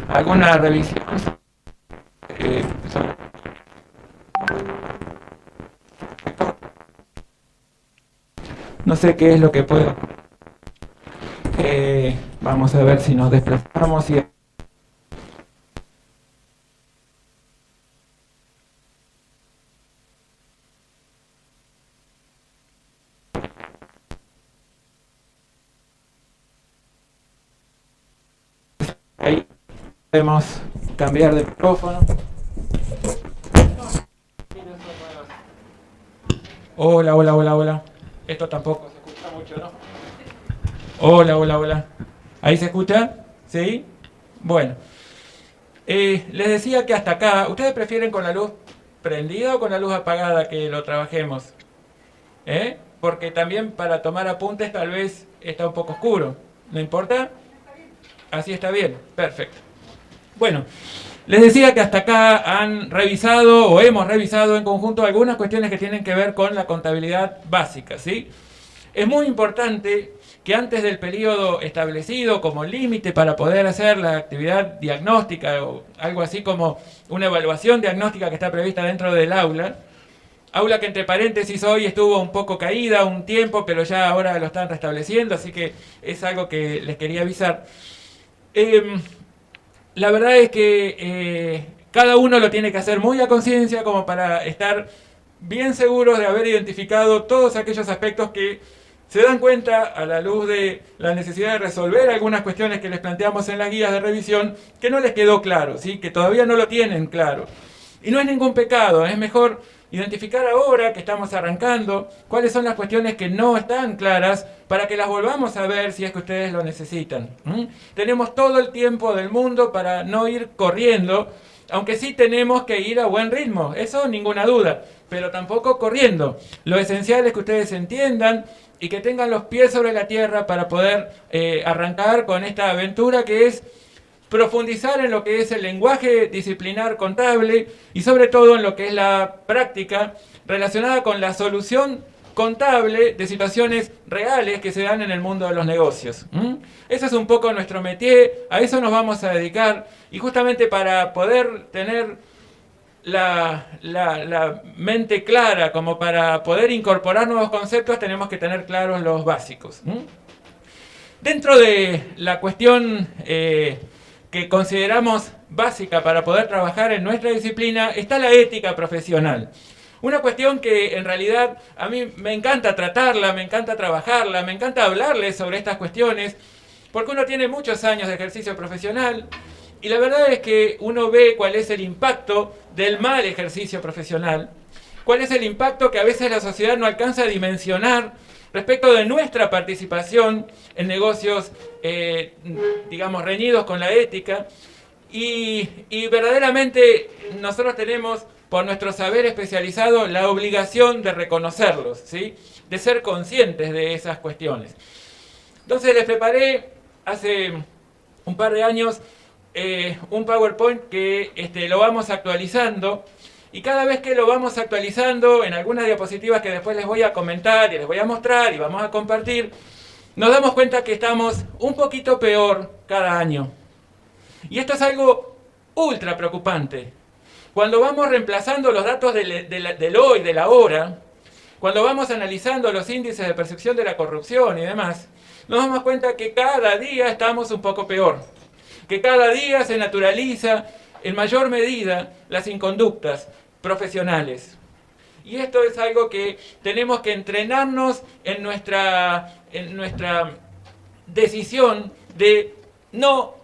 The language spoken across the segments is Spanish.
alguna revisión. Eh, no sé qué es lo que puedo. Vamos a ver si nos desplazamos y ahí podemos cambiar de micrófono. Hola, hola, hola, hola. Esto tampoco se escucha mucho, ¿no? Hola, hola, hola. ¿Ahí se escucha? ¿Sí? Bueno. Les decía que hasta acá, ¿ustedes prefieren con la luz prendida o con la luz apagada que lo trabajemos? Porque también para tomar apuntes tal vez está un poco oscuro. ¿No importa? Así está bien. Perfecto. Bueno, les decía que hasta acá han revisado o hemos revisado en conjunto algunas cuestiones que tienen que ver con la contabilidad básica, ¿sí? Es muy importante que antes del periodo establecido como límite para poder hacer la actividad diagnóstica o algo así como una evaluación diagnóstica que está prevista dentro del aula que entre paréntesis hoy estuvo un poco caída un tiempo, pero ya ahora lo están restableciendo, así que es algo que les quería avisar. Eh, la verdad es que cada uno lo tiene que hacer muy a conciencia como para estar bien seguros de haber identificado todos aquellos aspectos que se dan cuenta a la luz de la necesidad de resolver algunas cuestiones que les planteamos en las guías de revisión que no les quedó claro, ¿sí? Que todavía no lo tienen claro. Y no es ningún pecado, es mejor identificar ahora que estamos arrancando cuáles son las cuestiones que no están claras para que las volvamos a ver si es que ustedes lo necesitan. Tenemos todo el tiempo del mundo para no ir corriendo, aunque sí tenemos que ir a buen ritmo, eso ninguna duda, pero tampoco corriendo. Lo esencial es que ustedes entiendan y que tengan los pies sobre la tierra para poder arrancar con esta aventura que es profundizar en lo que es el lenguaje disciplinar contable y sobre todo en lo que es la práctica relacionada con la solución contable de situaciones reales que se dan en el mundo de los negocios. Ese es un poco nuestro métier, a eso nos vamos a dedicar y justamente para poder tener la mente clara como para poder incorporar nuevos conceptos tenemos que tener claros los básicos. Dentro de la cuestión que consideramos básica para poder trabajar en nuestra disciplina está la ética profesional. Una cuestión que en realidad a mí me encanta tratarla, me encanta trabajarla, me encanta hablarles sobre estas cuestiones, porque uno tiene muchos años de ejercicio profesional y la verdad es que uno ve cuál es el impacto del mal ejercicio profesional, cuál es el impacto que a veces la sociedad no alcanza a dimensionar respecto de nuestra participación en negocios, digamos, reñidos con la ética. Y verdaderamente nosotros tenemos, por nuestro saber especializado, la obligación de reconocerlos, ¿sí? De ser conscientes de esas cuestiones. Entonces les preparé hace un par de años un PowerPoint que lo vamos actualizando. Y cada vez que lo vamos actualizando en algunas diapositivas que después les voy a comentar y les voy a mostrar y vamos a compartir, nos damos cuenta que estamos un poquito peor cada año. Y esto es algo ultra preocupante. Cuando vamos reemplazando los datos del hoy, de la hora, cuando vamos analizando los índices de percepción de la corrupción y demás, nos damos cuenta que cada día estamos un poco peor. Que cada día se naturaliza en mayor medida las inconductas profesionales. Y esto es algo que tenemos que entrenarnos en nuestra decisión de no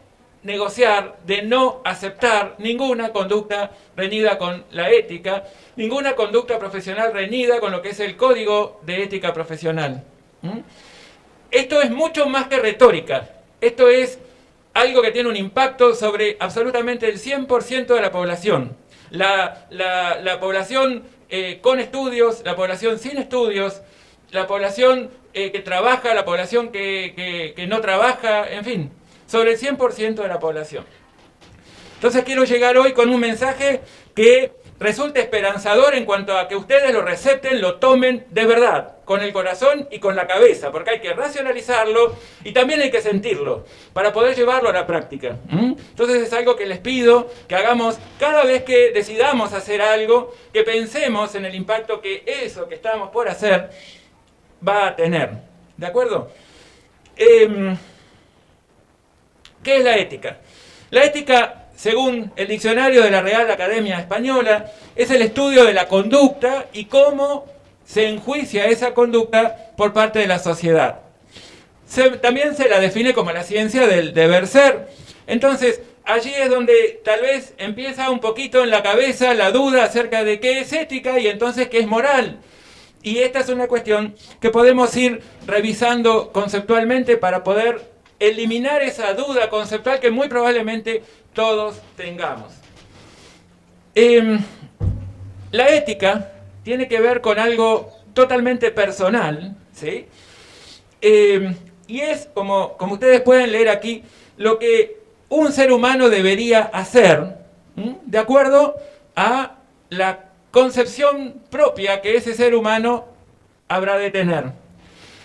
negociar, de no aceptar ninguna conducta reñida con la ética, ninguna conducta profesional reñida con lo que es el código de ética profesional. Esto es mucho más que retórica. Esto es algo que tiene un impacto sobre absolutamente el 100% de la población. La población con estudios, la población sin estudios, la población que trabaja, la población que no trabaja, en fin, sobre el 100% de la población. Entonces quiero llegar hoy con un mensaje que resulta esperanzador en cuanto a que ustedes lo recepten, lo tomen de verdad, con el corazón y con la cabeza, porque hay que racionalizarlo y también hay que sentirlo para poder llevarlo a la práctica. Entonces es algo que les pido que hagamos cada vez que decidamos hacer algo, que pensemos en el impacto que eso que estamos por hacer va a tener. ¿De acuerdo? ¿Qué es la ética? La ética, según el diccionario de la Real Academia Española, es el estudio de la conducta y cómo se enjuicia esa conducta por parte de la sociedad. También se la define como la ciencia del deber ser. Entonces, allí es donde tal vez empieza un poquito en la cabeza la duda acerca de qué es ética y entonces qué es moral. Y esta es una cuestión que podemos ir revisando conceptualmente para poder eliminar esa duda conceptual que muy probablemente todos tengamos. La ética tiene que ver con algo totalmente personal, ¿sí? Y es, como ustedes pueden leer aquí, lo que un ser humano debería hacer, de acuerdo a la concepción propia que ese ser humano habrá de tener.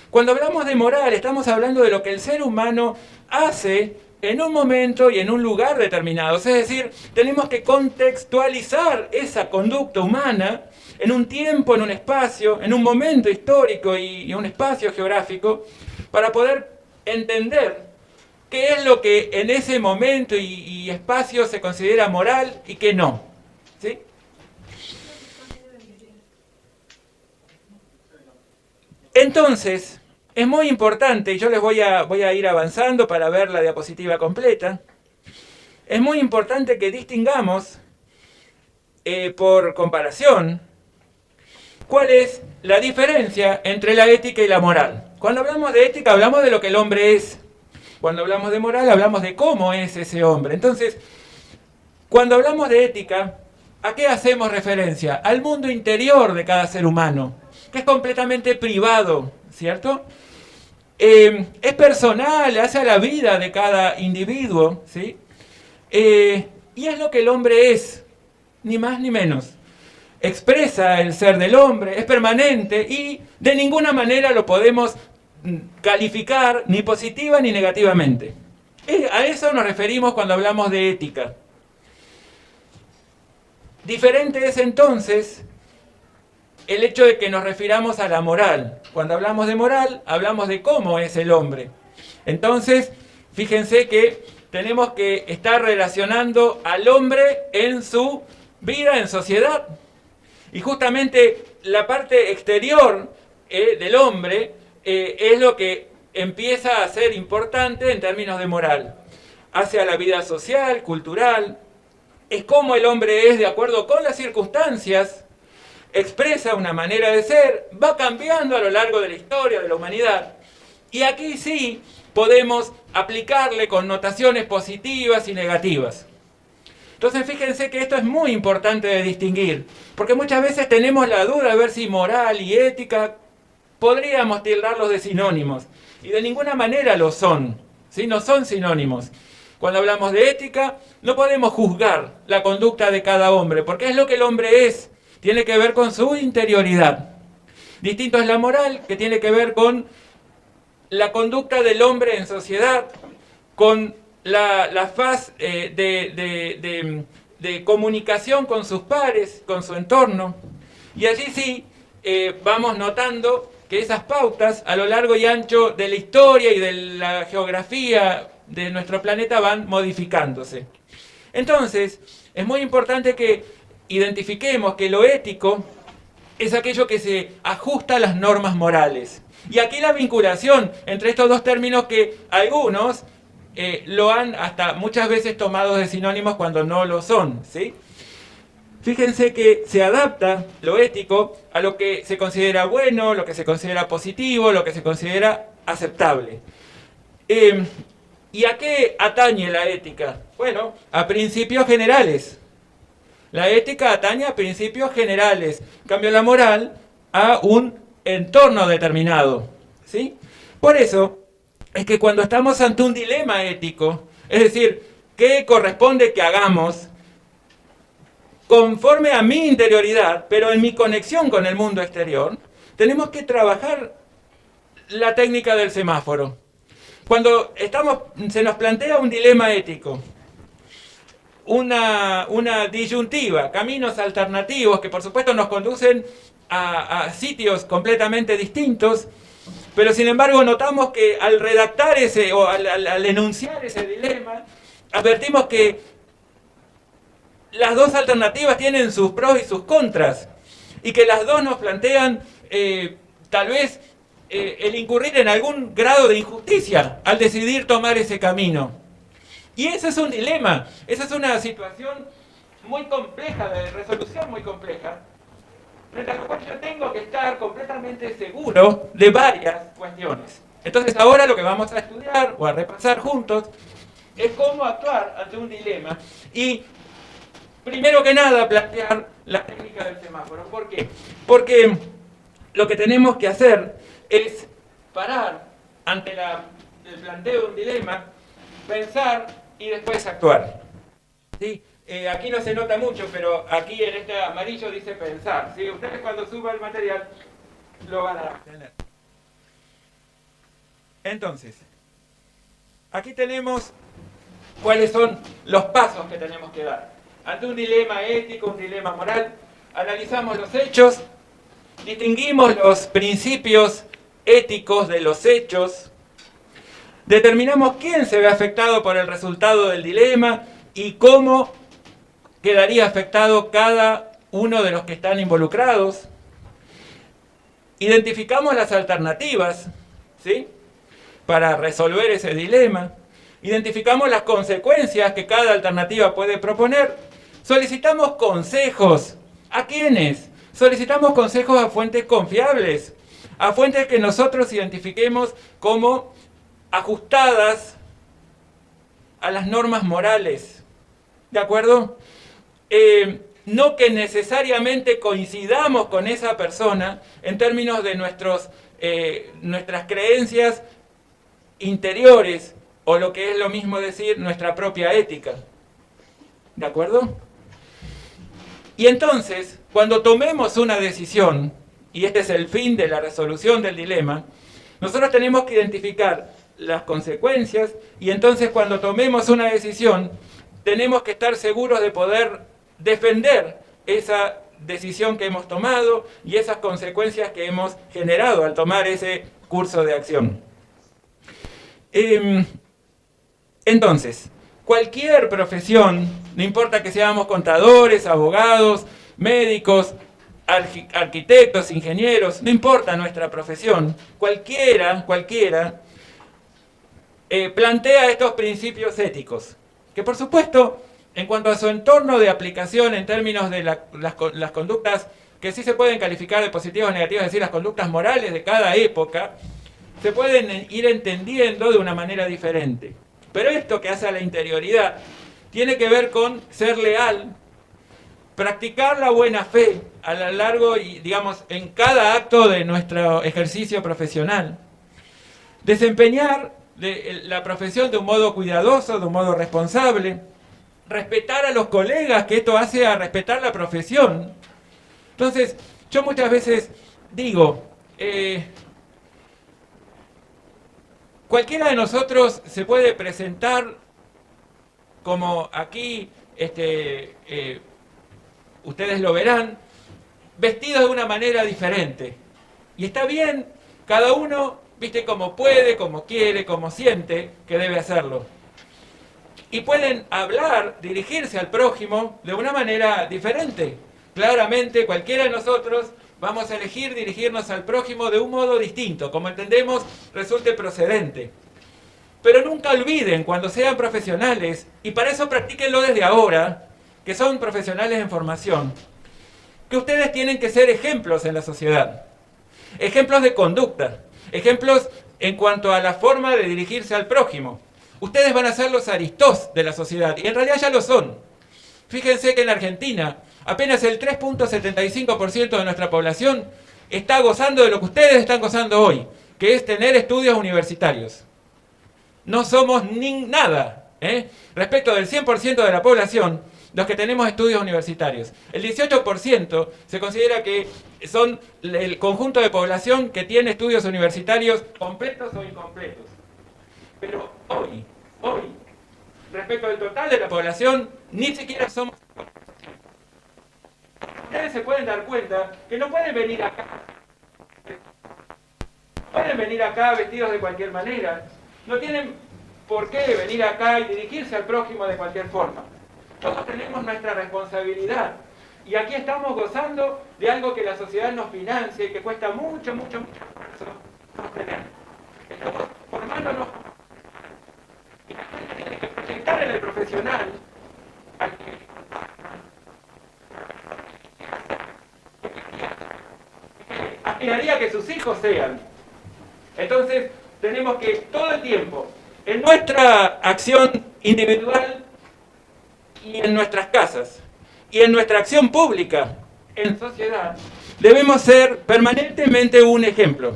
Cuando hablamos de moral, estamos hablando de lo que el ser humano hace en un momento y en un lugar determinados. Es decir, tenemos que contextualizar esa conducta humana en un tiempo, en un espacio, en un momento histórico y un espacio geográfico, para poder entender qué es lo que en ese momento y espacio se considera moral y qué no. ¿Sí? Entonces, es muy importante, y yo les voy a ir avanzando para ver la diapositiva completa, es muy importante que distingamos, por comparación, cuál es la diferencia entre la ética y la moral. Cuando hablamos de ética, hablamos de lo que el hombre es. Cuando hablamos de moral, hablamos de cómo es ese hombre. Entonces, cuando hablamos de ética, ¿a qué hacemos referencia? Al mundo interior de cada ser humano, que es completamente privado, ¿cierto? Es personal, hace a la vida de cada individuo, ¿sí? Y es lo que el hombre es, ni más ni menos. Expresa el ser del hombre, es permanente y de ninguna manera lo podemos calificar ni positiva ni negativamente. A eso nos referimos cuando hablamos de ética. Diferente es entonces el hecho de que nos refiramos a la moral. Cuando hablamos de moral, hablamos de cómo es el hombre. Entonces, fíjense que tenemos que estar relacionando al hombre en su vida en sociedad. Y justamente la parte exterior del hombre es lo que empieza a ser importante en términos de moral. Hacia la vida social, cultural, es cómo el hombre es de acuerdo con las circunstancias, expresa una manera de ser, va cambiando a lo largo de la historia de la humanidad. Y aquí sí podemos aplicarle connotaciones positivas y negativas. Entonces fíjense que esto es muy importante de distinguir, porque muchas veces tenemos la duda de ver si moral y ética podríamos tildarlos de sinónimos, y de ninguna manera lo son, ¿sí? No son sinónimos. Cuando hablamos de ética, no podemos juzgar la conducta de cada hombre, porque es lo que el hombre es, tiene que ver con su interioridad. Distinto es la moral, que tiene que ver con la conducta del hombre en sociedad, con la faz de comunicación con sus pares, con su entorno. Y allí sí vamos notando que esas pautas a lo largo y ancho de la historia y de la geografía de nuestro planeta van modificándose. Entonces, es muy importante que identifiquemos que lo ético es aquello que se ajusta a las normas morales. Y aquí la vinculación entre estos dos términos que algunos lo han hasta muchas veces tomado de sinónimos cuando no lo son, ¿sí? Fíjense que se adapta lo ético a lo que se considera bueno, lo que se considera positivo, lo que se considera aceptable. ¿Y a qué atañe la ética? Bueno, a principios generales. La ética atañe a principios generales. En cambio, la moral a un entorno determinado, ¿sí? Por eso es que cuando estamos ante un dilema ético, es decir, ¿qué corresponde que hagamos? conforme a mi interioridad, pero en mi conexión con el mundo exterior, tenemos que trabajar la técnica del semáforo. Cuando se nos plantea un dilema ético, una disyuntiva, caminos alternativos que por supuesto nos conducen a sitios completamente distintos, pero sin embargo notamos que al redactar ese o al enunciar ese dilema, advertimos que las dos alternativas tienen sus pros y sus contras, y que las dos nos plantean tal vez el incurrir en algún grado de injusticia al decidir tomar ese camino. Y ese es un dilema, esa es una situación muy compleja, de resolución muy compleja, frente a la cual yo tengo que estar completamente seguro de varias cuestiones. Entonces ahora lo que vamos a estudiar o a repasar juntos es cómo actuar ante un dilema y, primero que nada, plantear la técnica del semáforo. ¿Por qué? Porque lo que tenemos que hacer es parar ante el planteo de un dilema, pensar y después actuar. ¿Sí? Aquí no se nota mucho, pero aquí en este amarillo dice pensar. ¿Sí? Ustedes cuando suban el material lo van a tener. Entonces, aquí tenemos cuáles son los pasos que tenemos que dar. Ante un dilema ético, un dilema moral, analizamos los hechos, distinguimos los principios éticos de los hechos, determinamos quién se ve afectado por el resultado del dilema y cómo quedaría afectado cada uno de los que están involucrados. Identificamos las alternativas, ¿sí?, para resolver ese dilema. Identificamos las consecuencias que cada alternativa puede proponer. Solicitamos consejos. ¿A quiénes? Solicitamos consejos a fuentes confiables, a fuentes que nosotros identifiquemos como ajustadas a las normas morales. ¿De acuerdo? No que necesariamente coincidamos con esa persona en términos de nuestras creencias interiores, o lo que es lo mismo decir, nuestra propia ética. ¿De acuerdo? Y entonces, cuando tomemos una decisión, y este es el fin de la resolución del dilema, nosotros tenemos que identificar las consecuencias, y entonces cuando tomemos una decisión, tenemos que estar seguros de poder defender esa decisión que hemos tomado y esas consecuencias que hemos generado al tomar ese curso de acción. Entonces, cualquier profesión, no importa que seamos contadores, abogados, médicos, arquitectos, ingenieros, no importa nuestra profesión, cualquiera plantea estos principios éticos, que por supuesto, en cuanto a su entorno de aplicación en términos de las conductas que sí se pueden calificar de positivas o negativas, es decir, las conductas morales de cada época, se pueden ir entendiendo de una manera diferente. Pero esto que hace a la interioridad tiene que ver con ser leal, practicar la buena fe a lo largo y, digamos, en cada acto de nuestro ejercicio profesional, desempeñar la profesión de un modo cuidadoso, de un modo responsable, respetar a los colegas, que esto hace a respetar la profesión. Entonces, yo muchas veces digo, cualquiera de nosotros se puede presentar como aquí, ustedes lo verán, vestidos de una manera diferente. Y está bien, cada uno viste como puede, como quiere, como siente que debe hacerlo. Y pueden hablar, dirigirse al prójimo de una manera diferente. Claramente, cualquiera de nosotros vamos a elegir dirigirnos al prójimo de un modo distinto, como entendemos resulte procedente. Pero nunca olviden, cuando sean profesionales, y para eso practíquenlo desde ahora, que son profesionales en formación, que ustedes tienen que ser ejemplos en la sociedad. Ejemplos de conducta, ejemplos en cuanto a la forma de dirigirse al prójimo. Ustedes van a ser los Aristós de la sociedad, y en realidad ya lo son. Fíjense que en Argentina, apenas el 3.75% de nuestra población está gozando de lo que ustedes están gozando hoy, que es tener estudios universitarios. No somos nada. Respecto del 100% de la población, los que tenemos estudios universitarios. El 18% se considera que son el conjunto de población que tiene estudios universitarios completos o incompletos. Pero hoy, respecto al total de la población, ni siquiera somos... Ustedes se pueden dar cuenta que no pueden venir acá. Pueden venir acá vestidos de cualquier manera. No tienen por qué venir acá y dirigirse al prójimo de cualquier forma. Todos tenemos nuestra responsabilidad. Y aquí estamos gozando de algo que la sociedad nos financia y que cuesta mucho esfuerzo sostener. Estamos formándonos. Y la gente tiene que proyectar en el profesional al que aspiraría que sus hijos sean. Entonces, tenemos que todo el tiempo, en nuestra acción individual y en nuestras casas, y en nuestra acción pública, en sociedad, debemos ser permanentemente un ejemplo.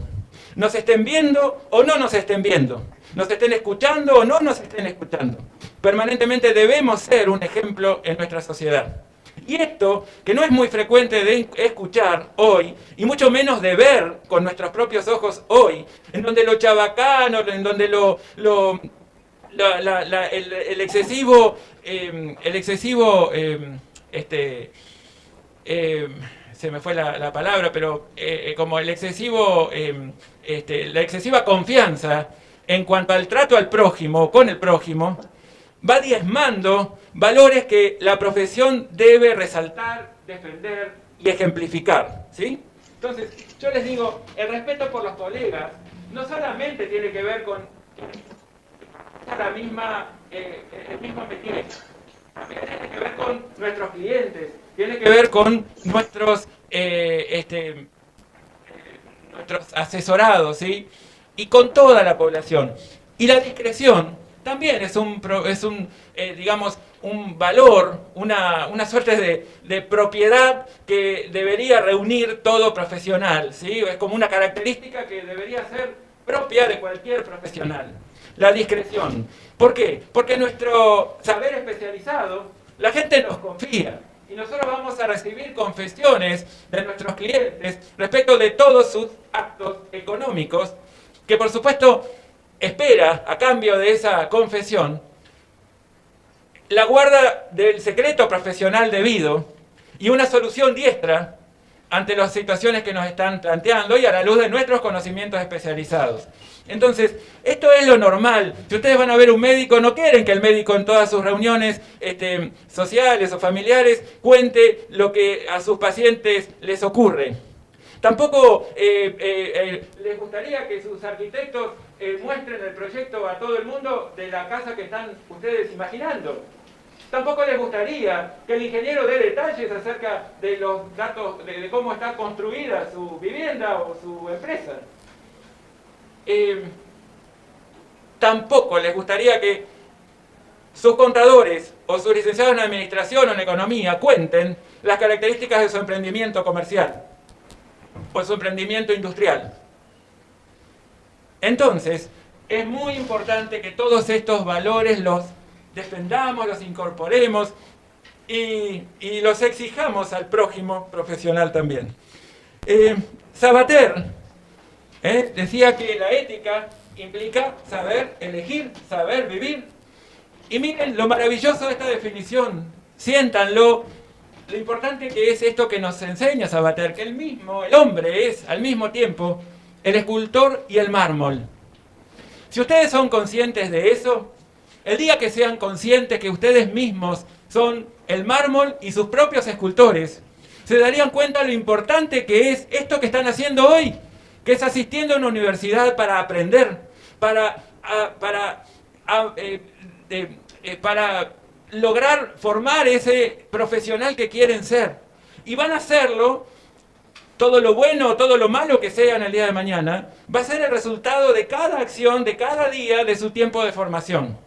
Nos estén viendo o no nos estén viendo, nos estén escuchando o no nos estén escuchando. Permanentemente debemos ser un ejemplo en nuestra sociedad. Y esto, que no es muy frecuente de escuchar hoy, y mucho menos de ver con nuestros propios ojos hoy, en donde lo chabacano, en donde el excesivo, se me fue la palabra, pero como el excesivo, la excesiva confianza en cuanto al trato al prójimo, con el prójimo, va diezmando valores que la profesión debe resaltar, defender y ejemplificar, ¿sí? Entonces, yo les digo, el respeto por los colegas no solamente tiene que ver con el mismo métier, también tiene que ver con nuestros clientes, tiene que ver con nuestros asesorados, ¿sí? Y con toda la población. Y la discreción también es digamos, un valor, una suerte de propiedad que debería reunir todo profesional, ¿sí? Es como una característica que debería ser propia de cualquier profesional. La discreción. ¿Por qué? Porque nuestro saber especializado, la gente nos confía. Y nosotros vamos a recibir confesiones de nuestros clientes respecto de todos sus actos económicos, que por supuesto espera, a cambio de esa confesión, la guarda del secreto profesional debido y una solución diestra ante las situaciones que nos están planteando y a la luz de nuestros conocimientos especializados. Entonces, esto es lo normal. Si ustedes van a ver un médico, no quieren que el médico en todas sus reuniones sociales o familiares cuente lo que a sus pacientes les ocurre. Tampoco les gustaría que sus arquitectos muestren el proyecto a todo el mundo de la casa que están ustedes imaginando. Tampoco les gustaría que el ingeniero dé detalles acerca de los datos, de cómo está construida su vivienda o su empresa. Tampoco les gustaría que sus contadores o sus licenciados en administración o en economía cuenten las características de su emprendimiento comercial o su emprendimiento industrial. Entonces, es muy importante que todos estos valores los defendamos, los incorporemos y los exijamos al prójimo profesional también. Sabater decía que la ética implica saber elegir, saber vivir. Y miren lo maravilloso de esta definición, siéntanlo, lo importante que es esto que nos enseña Sabater, que el hombre es al mismo tiempo el escultor y el mármol. Si ustedes son conscientes de eso, el día que sean conscientes que ustedes mismos son el mármol y sus propios escultores, se darían cuenta lo importante que es esto que están haciendo hoy, que es asistiendo a una universidad para aprender, para lograr formar ese profesional que quieren ser. Y van a hacerlo, todo lo bueno, todo lo malo que sea en el día de mañana, va a ser el resultado de cada acción, de cada día de su tiempo de formación.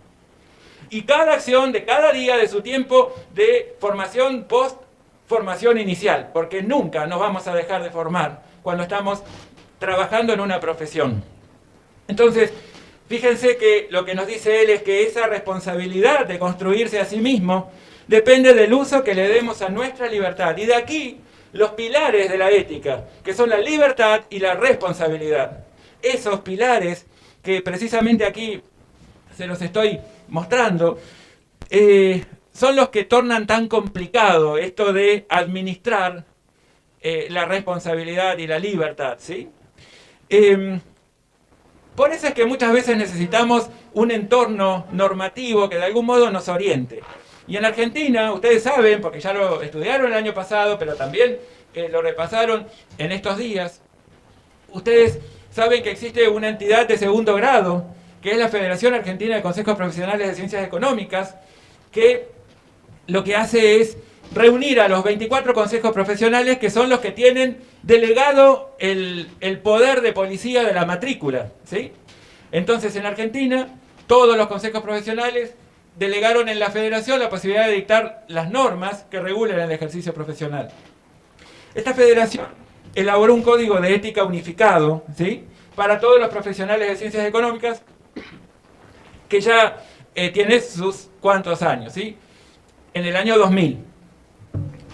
Y cada acción de cada día de su tiempo de formación post-formación inicial, porque nunca nos vamos a dejar de formar cuando estamos trabajando en una profesión. Entonces, fíjense que lo que nos dice él es que esa responsabilidad de construirse a sí mismo depende del uso que le demos a nuestra libertad. Y de aquí los pilares de la ética, que son la libertad y la responsabilidad. Esos pilares que precisamente aquí se los estoy mostrando, son los que tornan tan complicado esto de administrar la responsabilidad y la libertad, ¿sí? Por eso es que muchas veces necesitamos un entorno normativo que de algún modo nos oriente. Y en Argentina, ustedes saben, porque ya lo estudiaron el año pasado, pero también lo repasaron en estos días, ustedes saben que existe una entidad de segundo grado, que es la Federación Argentina de Consejos Profesionales de Ciencias Económicas, que lo que hace es reunir a los 24 consejos profesionales, que son los que tienen delegado el poder de policía de la matrícula, ¿sí? Entonces, en Argentina, todos los consejos profesionales delegaron en la federación la posibilidad de dictar las normas que regulan el ejercicio profesional. Esta federación elaboró un código de ética unificado, ¿sí?, para todos los profesionales de ciencias económicas, que ya tiene sus cuantos años, ¿sí? En el año 2000.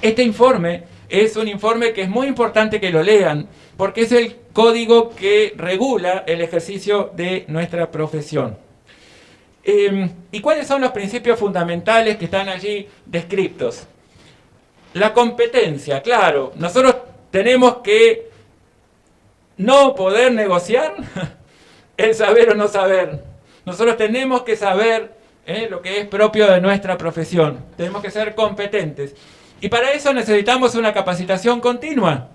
Este informe es un informe que es muy importante que lo lean, porque es el código que regula el ejercicio de nuestra profesión. ¿Y cuáles son los principios fundamentales que están allí descritos? La competencia, claro. Nosotros tenemos que no poder negociar el saber o no saber. Nosotros tenemos que saber lo que es propio de nuestra profesión. Tenemos que ser competentes. Y para eso necesitamos una capacitación continua.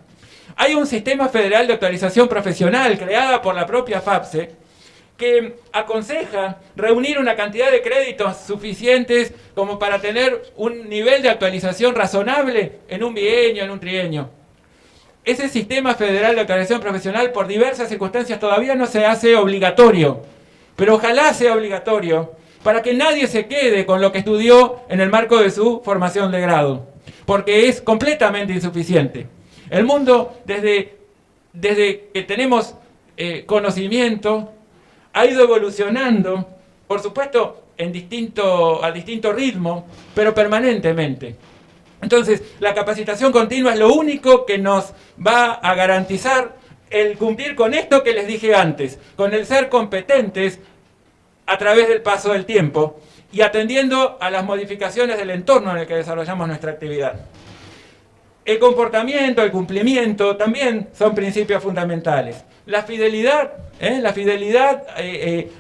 Hay un sistema federal de actualización profesional creada por la propia FAPSE que aconseja reunir una cantidad de créditos suficientes como para tener un nivel de actualización razonable en un bienio, en un trienio. Ese sistema federal de actualización profesional, por diversas circunstancias, todavía no se hace obligatorio, pero ojalá sea obligatorio para que nadie se quede con lo que estudió en el marco de su formación de grado, porque es completamente insuficiente. El mundo, desde que tenemos conocimiento, ha ido evolucionando, por supuesto, a distinto ritmo, pero permanentemente. Entonces, la capacitación continua es lo único que nos va a garantizar el cumplir con esto que les dije antes, con el ser competentes a través del paso del tiempo y atendiendo a las modificaciones del entorno en el que desarrollamos nuestra actividad. El comportamiento, el cumplimiento también son principios fundamentales. La fidelidad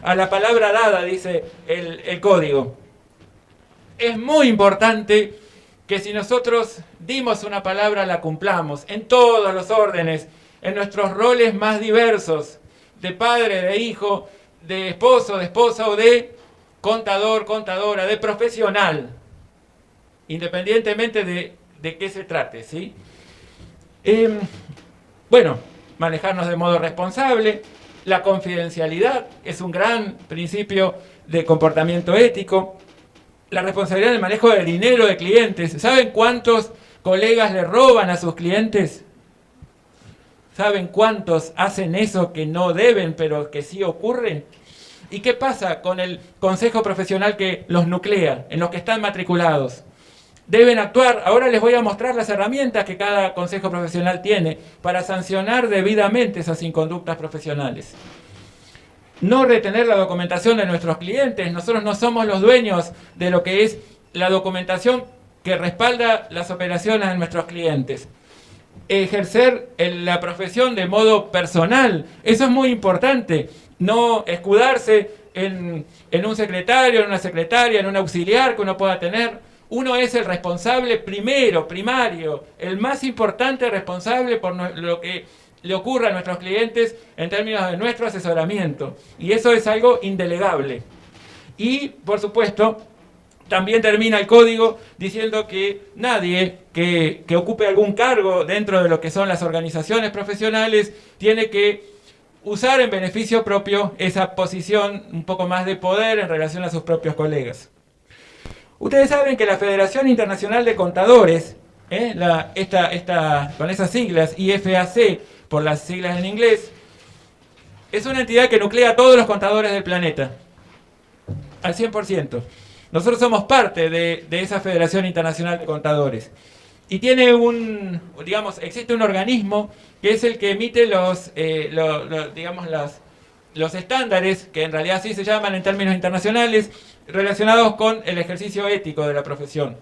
a la palabra dada, dice el código. Es muy importante que si nosotros dimos una palabra, la cumplamos en todos los órdenes, en nuestros roles más diversos, de padre, de hijo, de esposo, de esposa o de contador, contadora, de profesional, independientemente de qué se trate, ¿sí? Bueno, manejarnos de modo responsable. La confidencialidad es un gran principio de comportamiento ético. La responsabilidad del manejo del dinero de clientes. ¿Saben cuántos colegas le roban a sus clientes? ¿Saben cuántos hacen eso que no deben, pero que sí ocurre? ¿Y qué pasa con el consejo profesional que los nuclea, en los que están matriculados? Deben actuar. Ahora les voy a mostrar las herramientas que cada consejo profesional tiene para sancionar debidamente esas inconductas profesionales. No retener la documentación de nuestros clientes. Nosotros no somos los dueños de lo que es la documentación que respalda las operaciones de nuestros clientes. Ejercer la profesión de modo personal. Eso es muy importante. No escudarse en un secretario, en una secretaria, en un auxiliar que uno pueda tener. Uno es el responsable primario, el más importante responsable por lo que le ocurra a nuestros clientes en términos de nuestro asesoramiento. Y eso es algo indelegable. Y, por supuesto, también termina el código diciendo que nadie que ocupe algún cargo dentro de lo que son las organizaciones profesionales tiene que usar en beneficio propio esa posición un poco más de poder en relación a sus propios colegas. Ustedes saben que la Federación Internacional de Contadores, con esas siglas, IFAC, por las siglas en inglés, es una entidad que nuclea a todos los contadores del planeta, al 100%. Nosotros somos parte de esa Federación Internacional de Contadores. Y tiene existe un organismo que es el que emite los estándares, que en realidad así se llaman en términos internacionales, relacionados con el ejercicio ético de la profesión.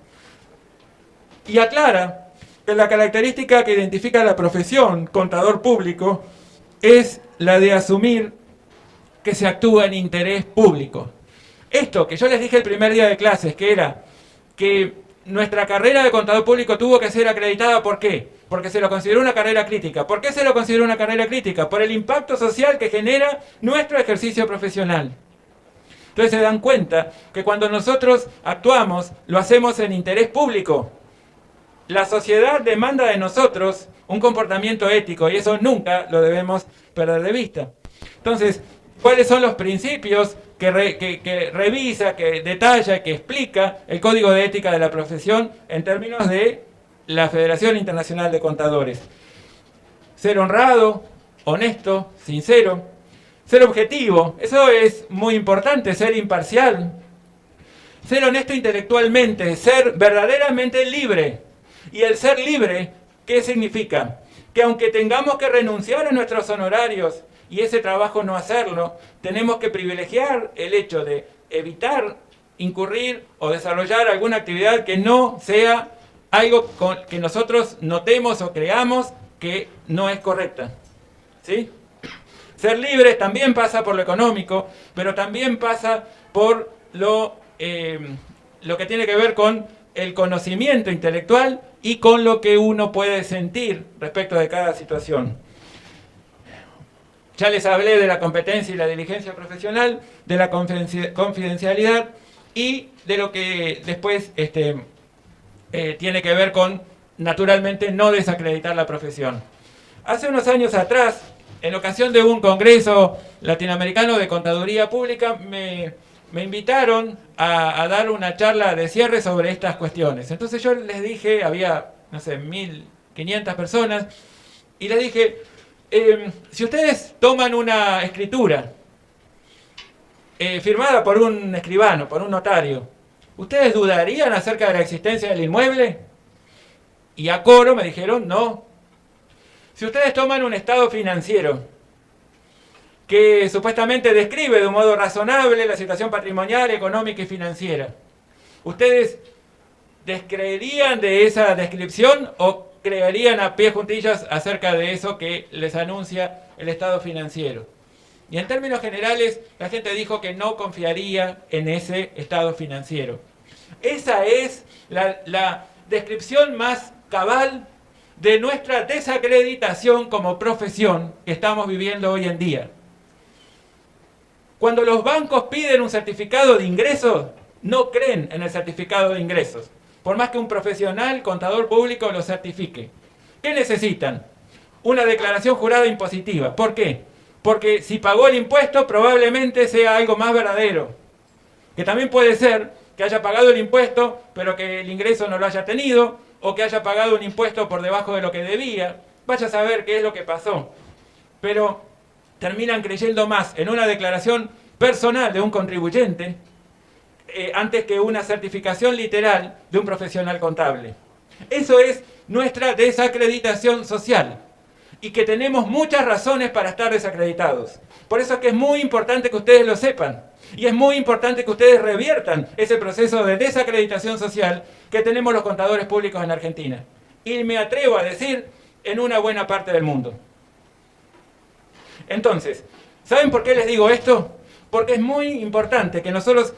Y aclara que la característica que identifica a la profesión contador público es la de asumir que se actúa en interés público. Esto que yo les dije el primer día de clases, que era que nuestra carrera de contador público tuvo que ser acreditada, ¿por qué? Porque se lo consideró una carrera crítica. ¿Por qué se lo consideró una carrera crítica? Por el impacto social que genera nuestro ejercicio profesional. Entonces se dan cuenta que cuando nosotros actuamos, lo hacemos en interés público. La sociedad demanda de nosotros un comportamiento ético y eso nunca lo debemos perder de vista. Entonces, ¿cuáles son los principios que revisa, que detalla, que explica el Código de Ética de la Profesión en términos de la Federación Internacional de Contadores? Ser honrado, honesto, sincero, ser objetivo, eso es muy importante, ser imparcial, ser honesto intelectualmente, ser verdaderamente libre. Y el ser libre, ¿qué significa? Que aunque tengamos que renunciar a nuestros honorarios y ese trabajo no hacerlo, tenemos que privilegiar el hecho de evitar incurrir o desarrollar alguna actividad que no sea algo que nosotros notemos o creamos que no es correcta. ¿Sí? Ser libres también pasa por lo económico, pero también pasa por lo que tiene que ver con el conocimiento intelectual y con lo que uno puede sentir respecto de cada situación. Ya les hablé de la competencia y la diligencia profesional, de la confidencialidad y de lo que después tiene que ver con, naturalmente, no desacreditar la profesión. Hace unos años atrás, en ocasión de un congreso latinoamericano de contaduría pública, me invitaron a dar una charla de cierre sobre estas cuestiones. Entonces yo les dije, había, no sé, 1.500 personas, y les dije, si ustedes toman una escritura firmada por un escribano, por un notario, ¿ustedes dudarían acerca de la existencia del inmueble? Y a coro me dijeron, no. Si ustedes toman un estado financiero que supuestamente describe de un modo razonable la situación patrimonial, económica y financiera, ¿ustedes descreerían de esa descripción o creerían a pie juntillas acerca de eso que les anuncia el estado financiero? Y en términos generales, la gente dijo que no confiaría en ese estado financiero. Esa es la descripción más cabal de nuestra desacreditación como profesión que estamos viviendo hoy en día. Cuando los bancos piden un certificado de ingresos, no creen en el certificado de ingresos, por más que un profesional, contador público, lo certifique. ¿Qué necesitan? Una declaración jurada impositiva. ¿Por qué? Porque si pagó el impuesto, probablemente sea algo más verdadero. Que también puede ser que haya pagado el impuesto, pero que el ingreso no lo haya tenido, o que haya pagado un impuesto por debajo de lo que debía. Vaya a saber qué es lo que pasó. Pero terminan creyendo más en una declaración personal de un contribuyente antes que una certificación literal de un profesional contable. Eso es nuestra desacreditación social y que tenemos muchas razones para estar desacreditados. Por eso es que es muy importante que ustedes lo sepan y es muy importante que ustedes reviertan ese proceso de desacreditación social que tenemos los contadores públicos en Argentina. Y me atrevo a decir, en una buena parte del mundo. Entonces, ¿saben por qué les digo esto? Porque es muy importante que nosotros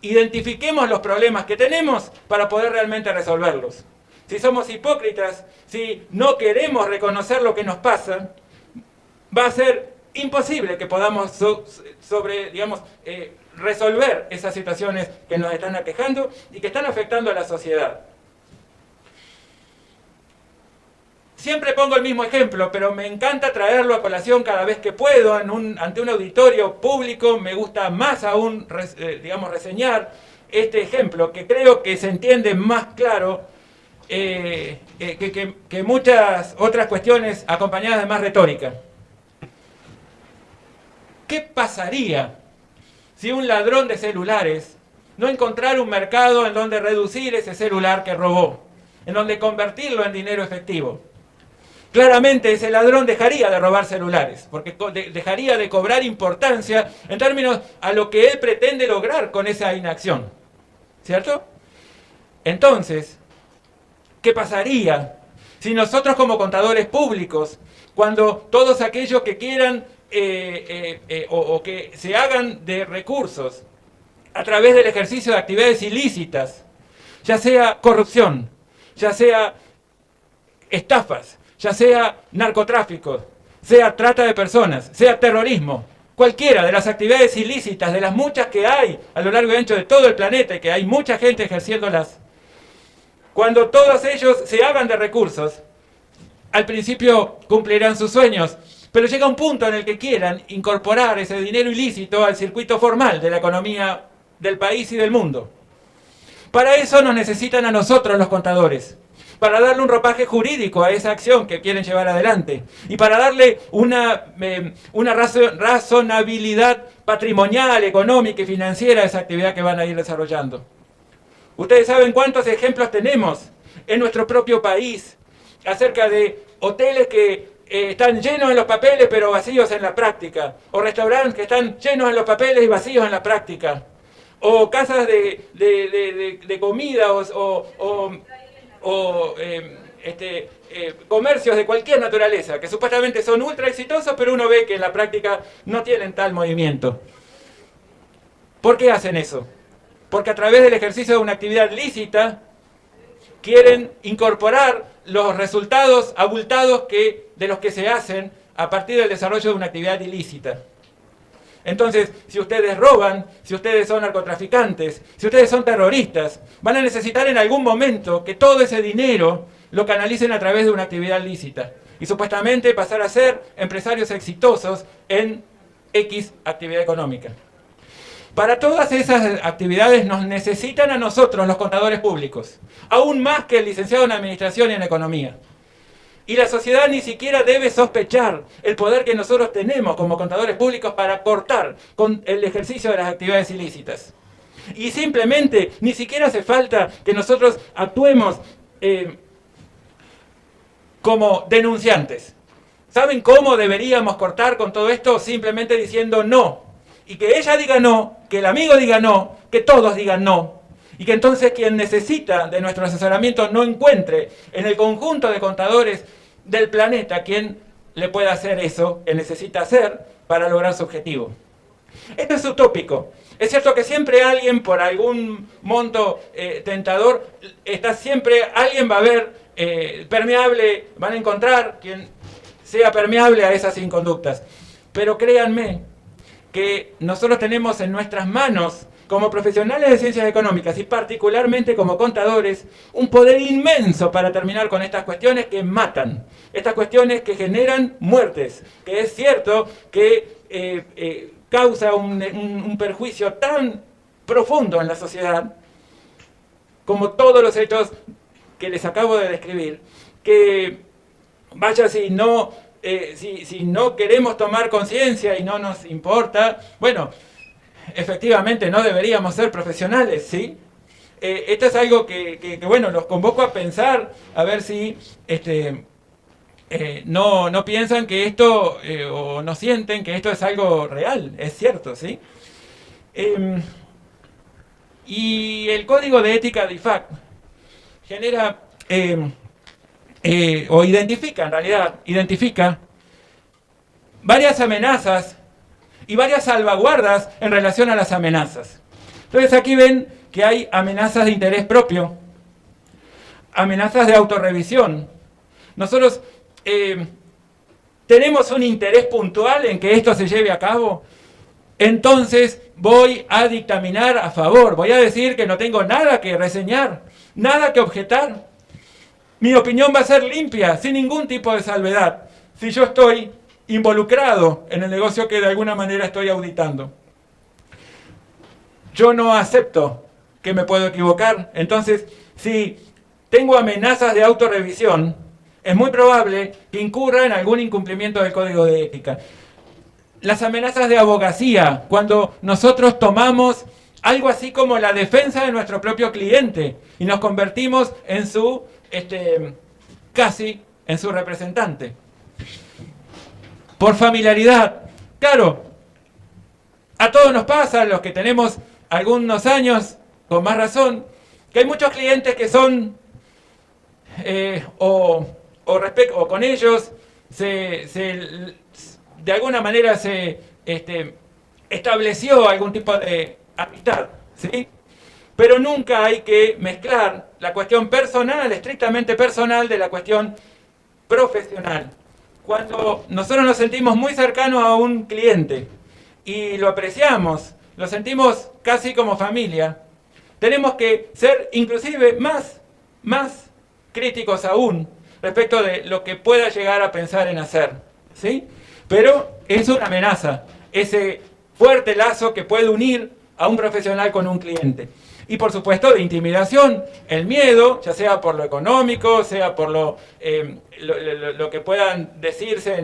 identifiquemos los problemas que tenemos para poder realmente resolverlos. Si somos hipócritas, si no queremos reconocer lo que nos pasa, va a ser imposible que podamos resolver esas situaciones que nos están aquejando y que están afectando a la sociedad. Siempre pongo el mismo ejemplo, pero me encanta traerlo a colación cada vez que puedo ante un auditorio público. Me gusta más aún, reseñar este ejemplo, que creo que se entiende más claro que muchas otras cuestiones acompañadas de más retórica. ¿Qué pasaría si un ladrón de celulares no encontrar un mercado en donde reducir ese celular que robó, en donde convertirlo en dinero efectivo. Claramente ese ladrón dejaría de robar celulares, porque dejaría de cobrar importancia en términos a lo que él pretende lograr con esa inacción. ¿Cierto? Entonces, ¿qué pasaría si nosotros como contadores públicos, cuando todos aquellos que quieran o que se hagan de recursos a través del ejercicio de actividades ilícitas, ya sea corrupción, ya sea estafas, ya sea narcotráfico, sea trata de personas, sea terrorismo, cualquiera de las actividades ilícitas, de las muchas que hay a lo largo y ancho de todo el planeta y que hay mucha gente ejerciéndolas, cuando todos ellos se hagan de recursos, al principio cumplirán sus sueños, pero llega un punto en el que quieran incorporar ese dinero ilícito al circuito formal de la economía del país y del mundo. Para eso nos necesitan a nosotros los contadores, para darle un ropaje jurídico a esa acción que quieren llevar adelante y para darle una razonabilidad patrimonial, económica y financiera a esa actividad que van a ir desarrollando. Ustedes saben cuántos ejemplos tenemos en nuestro propio país acerca de hoteles que están llenos en los papeles pero vacíos en la práctica, o restaurantes que están llenos en los papeles y vacíos en la práctica, o casas de comida comercios de cualquier naturaleza, que supuestamente son ultra exitosos, pero uno ve que en la práctica no tienen tal movimiento. ¿Por qué hacen eso? Porque a través del ejercicio de una actividad lícita quieren incorporar los resultados abultados de los que se hacen a partir del desarrollo de una actividad ilícita. Entonces, si ustedes roban, si ustedes son narcotraficantes, si ustedes son terroristas, van a necesitar en algún momento que todo ese dinero lo canalicen a través de una actividad lícita y supuestamente pasar a ser empresarios exitosos en X actividad económica. Para todas esas actividades nos necesitan a nosotros, los contadores públicos, aún más que el licenciado en Administración y en Economía. Y la sociedad ni siquiera debe sospechar el poder que nosotros tenemos como contadores públicos para cortar con el ejercicio de las actividades ilícitas. Y simplemente ni siquiera hace falta que nosotros actuemos como denunciantes. ¿Saben cómo deberíamos cortar con todo esto? Simplemente diciendo no. Y que ella diga no, que el amigo diga no, que todos digan no. Y que entonces quien necesita de nuestro asesoramiento no encuentre en el conjunto de contadores del planeta quien le pueda hacer eso que necesita hacer para lograr su objetivo. Esto es utópico. Es cierto que siempre alguien, por algún monto tentador, alguien va a ver permeable, van a encontrar quien sea permeable a esas inconductas. Pero créanme que nosotros tenemos en nuestras manos, como profesionales de ciencias económicas y particularmente como contadores, un poder inmenso para terminar con estas cuestiones que matan, estas cuestiones que generan muertes, que es cierto que causa un perjuicio tan profundo en la sociedad, como todos los hechos que les acabo de describir, que vaya si no queremos tomar conciencia y no nos importa, bueno, efectivamente no deberíamos ser profesionales, ¿sí? Esto es algo que bueno, los convoco a pensar, a ver si no piensan que esto, o no sienten que esto es algo real, es cierto, ¿sí? Y el código de ética de IFAC genera, o identifica, en realidad, identifica varias amenazas y varias salvaguardas en relación a las amenazas. Entonces aquí ven que hay amenazas de interés propio, amenazas de autorrevisión. Nosotros tenemos un interés puntual en que esto se lleve a cabo, entonces voy a dictaminar a favor, voy a decir que no tengo nada que reseñar, nada que objetar. Mi opinión va a ser limpia, sin ningún tipo de salvedad, si yo estoy involucrado en el negocio que de alguna manera estoy auditando. Yo no acepto que me puedo equivocar, entonces si tengo amenazas de autorrevisión, es muy probable que incurra en algún incumplimiento del código de ética. Las amenazas de abogacía, cuando nosotros tomamos algo así como la defensa de nuestro propio cliente y nos convertimos en su, casi en su representante. Por familiaridad, claro, a todos nos pasa, los que tenemos algunos años, con más razón, que hay muchos clientes que son, o con ellos, de alguna manera se estableció algún tipo de amistad, ¿sí? Pero nunca hay que mezclar la cuestión personal, estrictamente personal, de la cuestión profesional. Cuando nosotros nos sentimos muy cercanos a un cliente y lo apreciamos, lo sentimos casi como familia, tenemos que ser inclusive más críticos aún respecto de lo que pueda llegar a pensar en hacer, ¿sí? Pero es una amenaza, ese fuerte lazo que puede unir a un profesional con un cliente. Y por supuesto de intimidación, el miedo, ya sea por lo económico, sea por lo que puedan decirse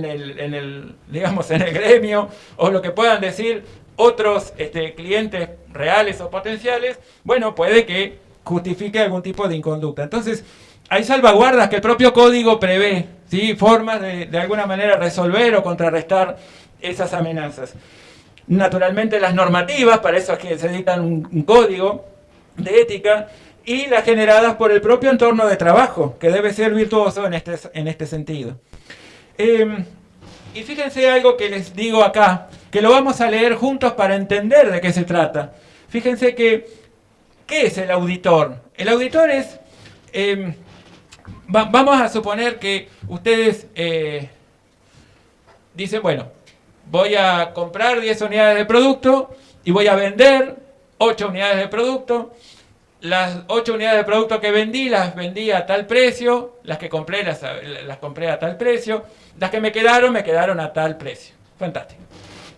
digamos, en el gremio, o lo que puedan decir otros clientes reales o potenciales, bueno, puede que justifique algún tipo de inconducta. Entonces, hay salvaguardas que el propio código prevé, ¿sí? Formas de alguna manera resolver o contrarrestar esas amenazas. Naturalmente las normativas, para eso es que se dictan un código de ética, y las generadas por el propio entorno de trabajo, que debe ser virtuoso en este sentido. Y fíjense algo que les digo acá, que lo vamos a leer juntos para entender de qué se trata. Fíjense que, ¿qué es el auditor? El auditor es, vamos a suponer que ustedes dicen, bueno, voy a comprar 10 unidades de producto y voy a vender 8 unidades de producto. Las 8 unidades de producto que vendí, las vendí a tal precio. Las que compré, las compré a tal precio. Las que me quedaron a tal precio. Fantástico.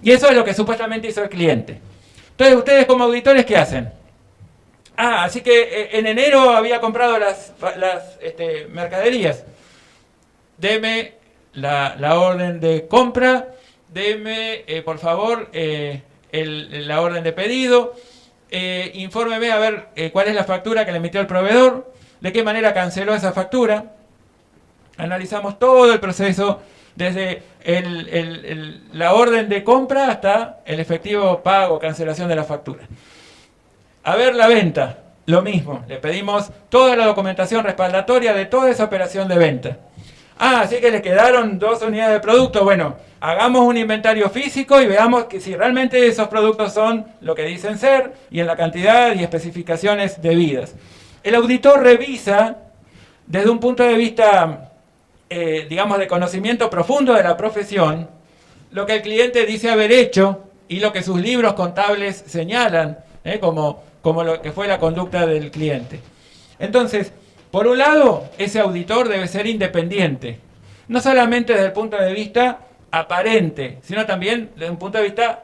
Y eso es lo que supuestamente hizo el cliente. Entonces, ustedes como auditores, ¿qué hacen? Así que en enero había comprado las mercaderías. Deme la orden de compra. Deme, por favor, la orden de pedido. Infórmeme a ver cuál es la factura que le emitió el proveedor, de qué manera canceló esa factura. Analizamos todo el proceso, desde la orden de compra hasta el efectivo pago, cancelación de la factura. A ver la venta, lo mismo, le pedimos toda la documentación respaldatoria de toda esa operación de venta. Así que le quedaron 2 unidades de producto. Bueno, hagamos un inventario físico y veamos que si realmente esos productos son lo que dicen ser y en la cantidad y especificaciones debidas. El auditor revisa desde un punto de vista, digamos, de conocimiento profundo de la profesión, lo que el cliente dice haber hecho y lo que sus libros contables señalan, como lo que fue la conducta del cliente. Entonces, por un lado, ese auditor debe ser independiente, no solamente desde el punto de vista aparente, sino también desde un punto de vista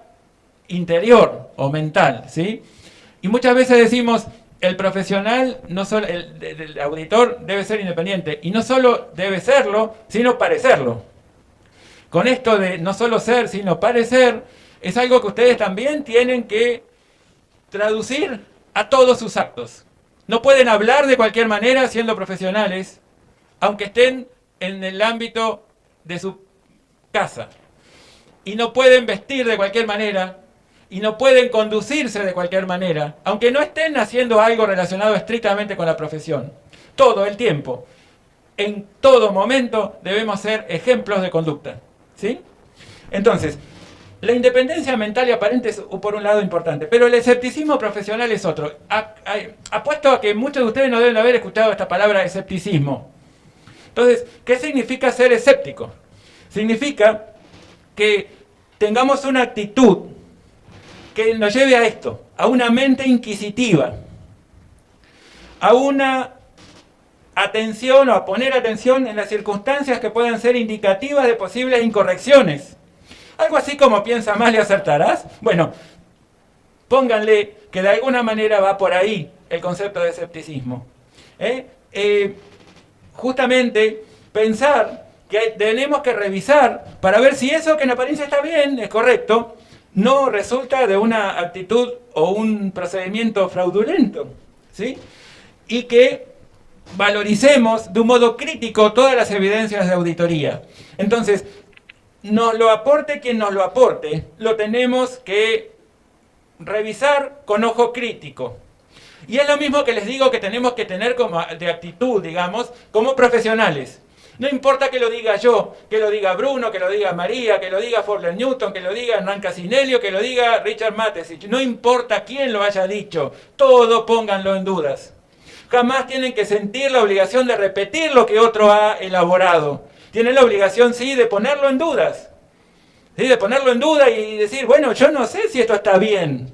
interior o mental, ¿sí? Y muchas veces decimos, el profesional, no solo, el auditor debe ser independiente, y no solo debe serlo, sino parecerlo. Con esto de no solo ser, sino parecer, es algo que ustedes también tienen que traducir a todos sus actos. No pueden hablar de cualquier manera siendo profesionales, aunque estén en el ámbito de su casa. Y no pueden vestir de cualquier manera, y no pueden conducirse de cualquier manera, aunque no estén haciendo algo relacionado estrictamente con la profesión. Todo el tiempo, en todo momento, debemos ser ejemplos de conducta, ¿sí? Entonces, la independencia mental y aparente es por un lado importante, pero el escepticismo profesional es otro. Apuesto a que muchos de ustedes no deben haber escuchado esta palabra escepticismo. Entonces, ¿qué significa ser escéptico? Significa que tengamos una actitud que nos lleve a esto, a una mente inquisitiva, a una atención o a poner atención en las circunstancias que puedan ser indicativas de posibles incorrecciones. Algo así como piensa más y acertarás. Bueno, pónganle que de alguna manera va por ahí el concepto de escepticismo. Justamente pensar que tenemos que revisar para ver si eso que en apariencia está bien, es correcto, no resulta de una actitud o un procedimiento fraudulento, ¿sí? Y que valoricemos de un modo crítico todas las evidencias de auditoría. Entonces, nos lo aporte quien nos lo aporte, lo tenemos que revisar con ojo crítico. Y es lo mismo que les digo que tenemos que tener como de actitud, digamos, como profesionales. No importa que lo diga yo, que lo diga Bruno, que lo diga María, que lo diga Forler Newton, que lo diga Hernán Casinelio, que lo diga Richard Matesich. No importa quién lo haya dicho, todo pónganlo en dudas. Jamás tienen que sentir la obligación de repetir lo que otro ha elaborado. Tienen la obligación, sí, de ponerlo en dudas. ¿Sí? De ponerlo en duda y decir, bueno, yo no sé si esto está bien.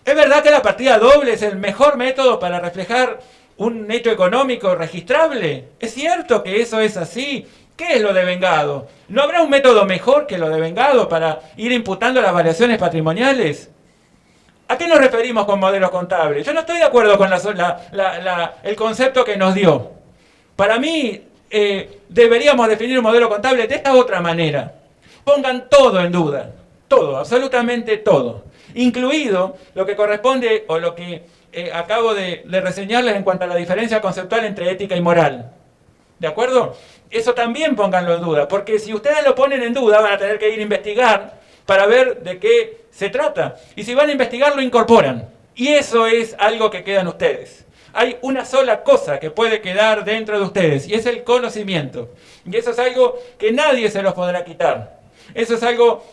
¿Es verdad que la partida doble es el mejor método para reflejar un hecho económico registrable? ¿Es cierto que eso es así? ¿Qué es lo devengado? ¿No habrá un método mejor que lo devengado para ir imputando las variaciones patrimoniales? ¿A qué nos referimos con modelo contable? Yo no estoy de acuerdo con el concepto que nos dio. Para mí, deberíamos definir un modelo contable de esta otra manera. Pongan todo en duda. Todo, absolutamente todo. Incluido lo que corresponde o lo que acabo de reseñarles en cuanto a la diferencia conceptual entre ética y moral. ¿De acuerdo? Eso también pónganlo en duda, porque si ustedes lo ponen en duda van a tener que ir a investigar para ver de qué se trata. Y si van a investigar lo incorporan. Y eso es algo que queda en ustedes. Hay una sola cosa que puede quedar dentro de ustedes y es el conocimiento. Y eso es algo que nadie se los podrá quitar. Eso es algo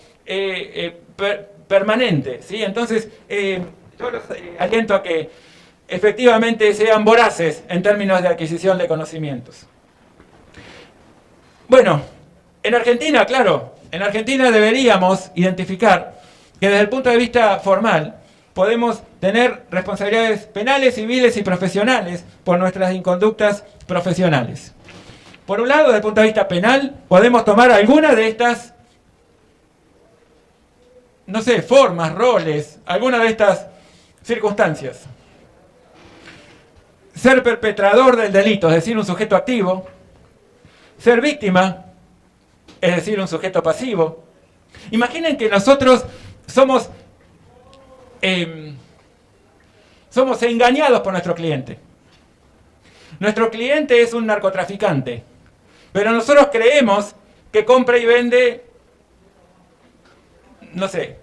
permanente, ¿sí? Entonces, yo los aliento a que efectivamente sean voraces en términos de adquisición de conocimientos. Bueno, en Argentina, claro, en Argentina deberíamos identificar que desde el punto de vista formal podemos tener responsabilidades penales, civiles y profesionales por nuestras inconductas profesionales. Por un lado, desde el punto de vista penal, podemos tomar alguna de estas, no sé, formas, roles, alguna de estas circunstancias. Ser perpetrador del delito, es decir, un sujeto activo. Ser víctima, es decir, un sujeto pasivo. Imaginen que nosotros somos engañados por nuestro cliente. Nuestro cliente es un narcotraficante, pero nosotros creemos que compra y vende, no sé,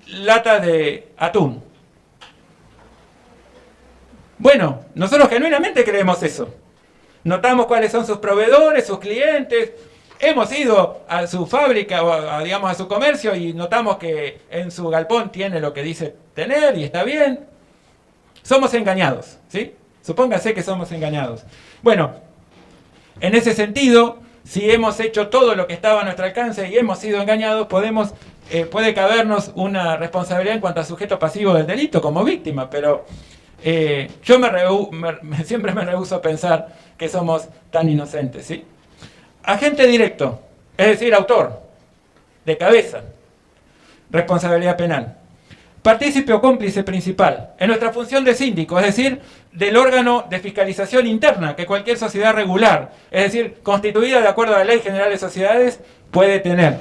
latas de atún. Bueno, nosotros genuinamente creemos eso. Notamos cuáles son sus proveedores, sus clientes. Hemos ido a su fábrica o digamos a su comercio y notamos que en su galpón tiene lo que dice tener y está bien. Somos engañados, ¿sí? Supóngase que somos engañados. Bueno, en ese sentido, si hemos hecho todo lo que estaba a nuestro alcance y hemos sido engañados, puede cabernos una responsabilidad en cuanto a sujeto pasivo del delito como víctima, pero yo siempre me rehúso a pensar que somos tan inocentes, ¿sí? Agente directo, es decir, autor, de cabeza, responsabilidad penal. Partícipe o cómplice principal, en nuestra función de síndico, es decir, del órgano de fiscalización interna que cualquier sociedad regular, es decir, constituida de acuerdo a la Ley General de Sociedades, puede tener.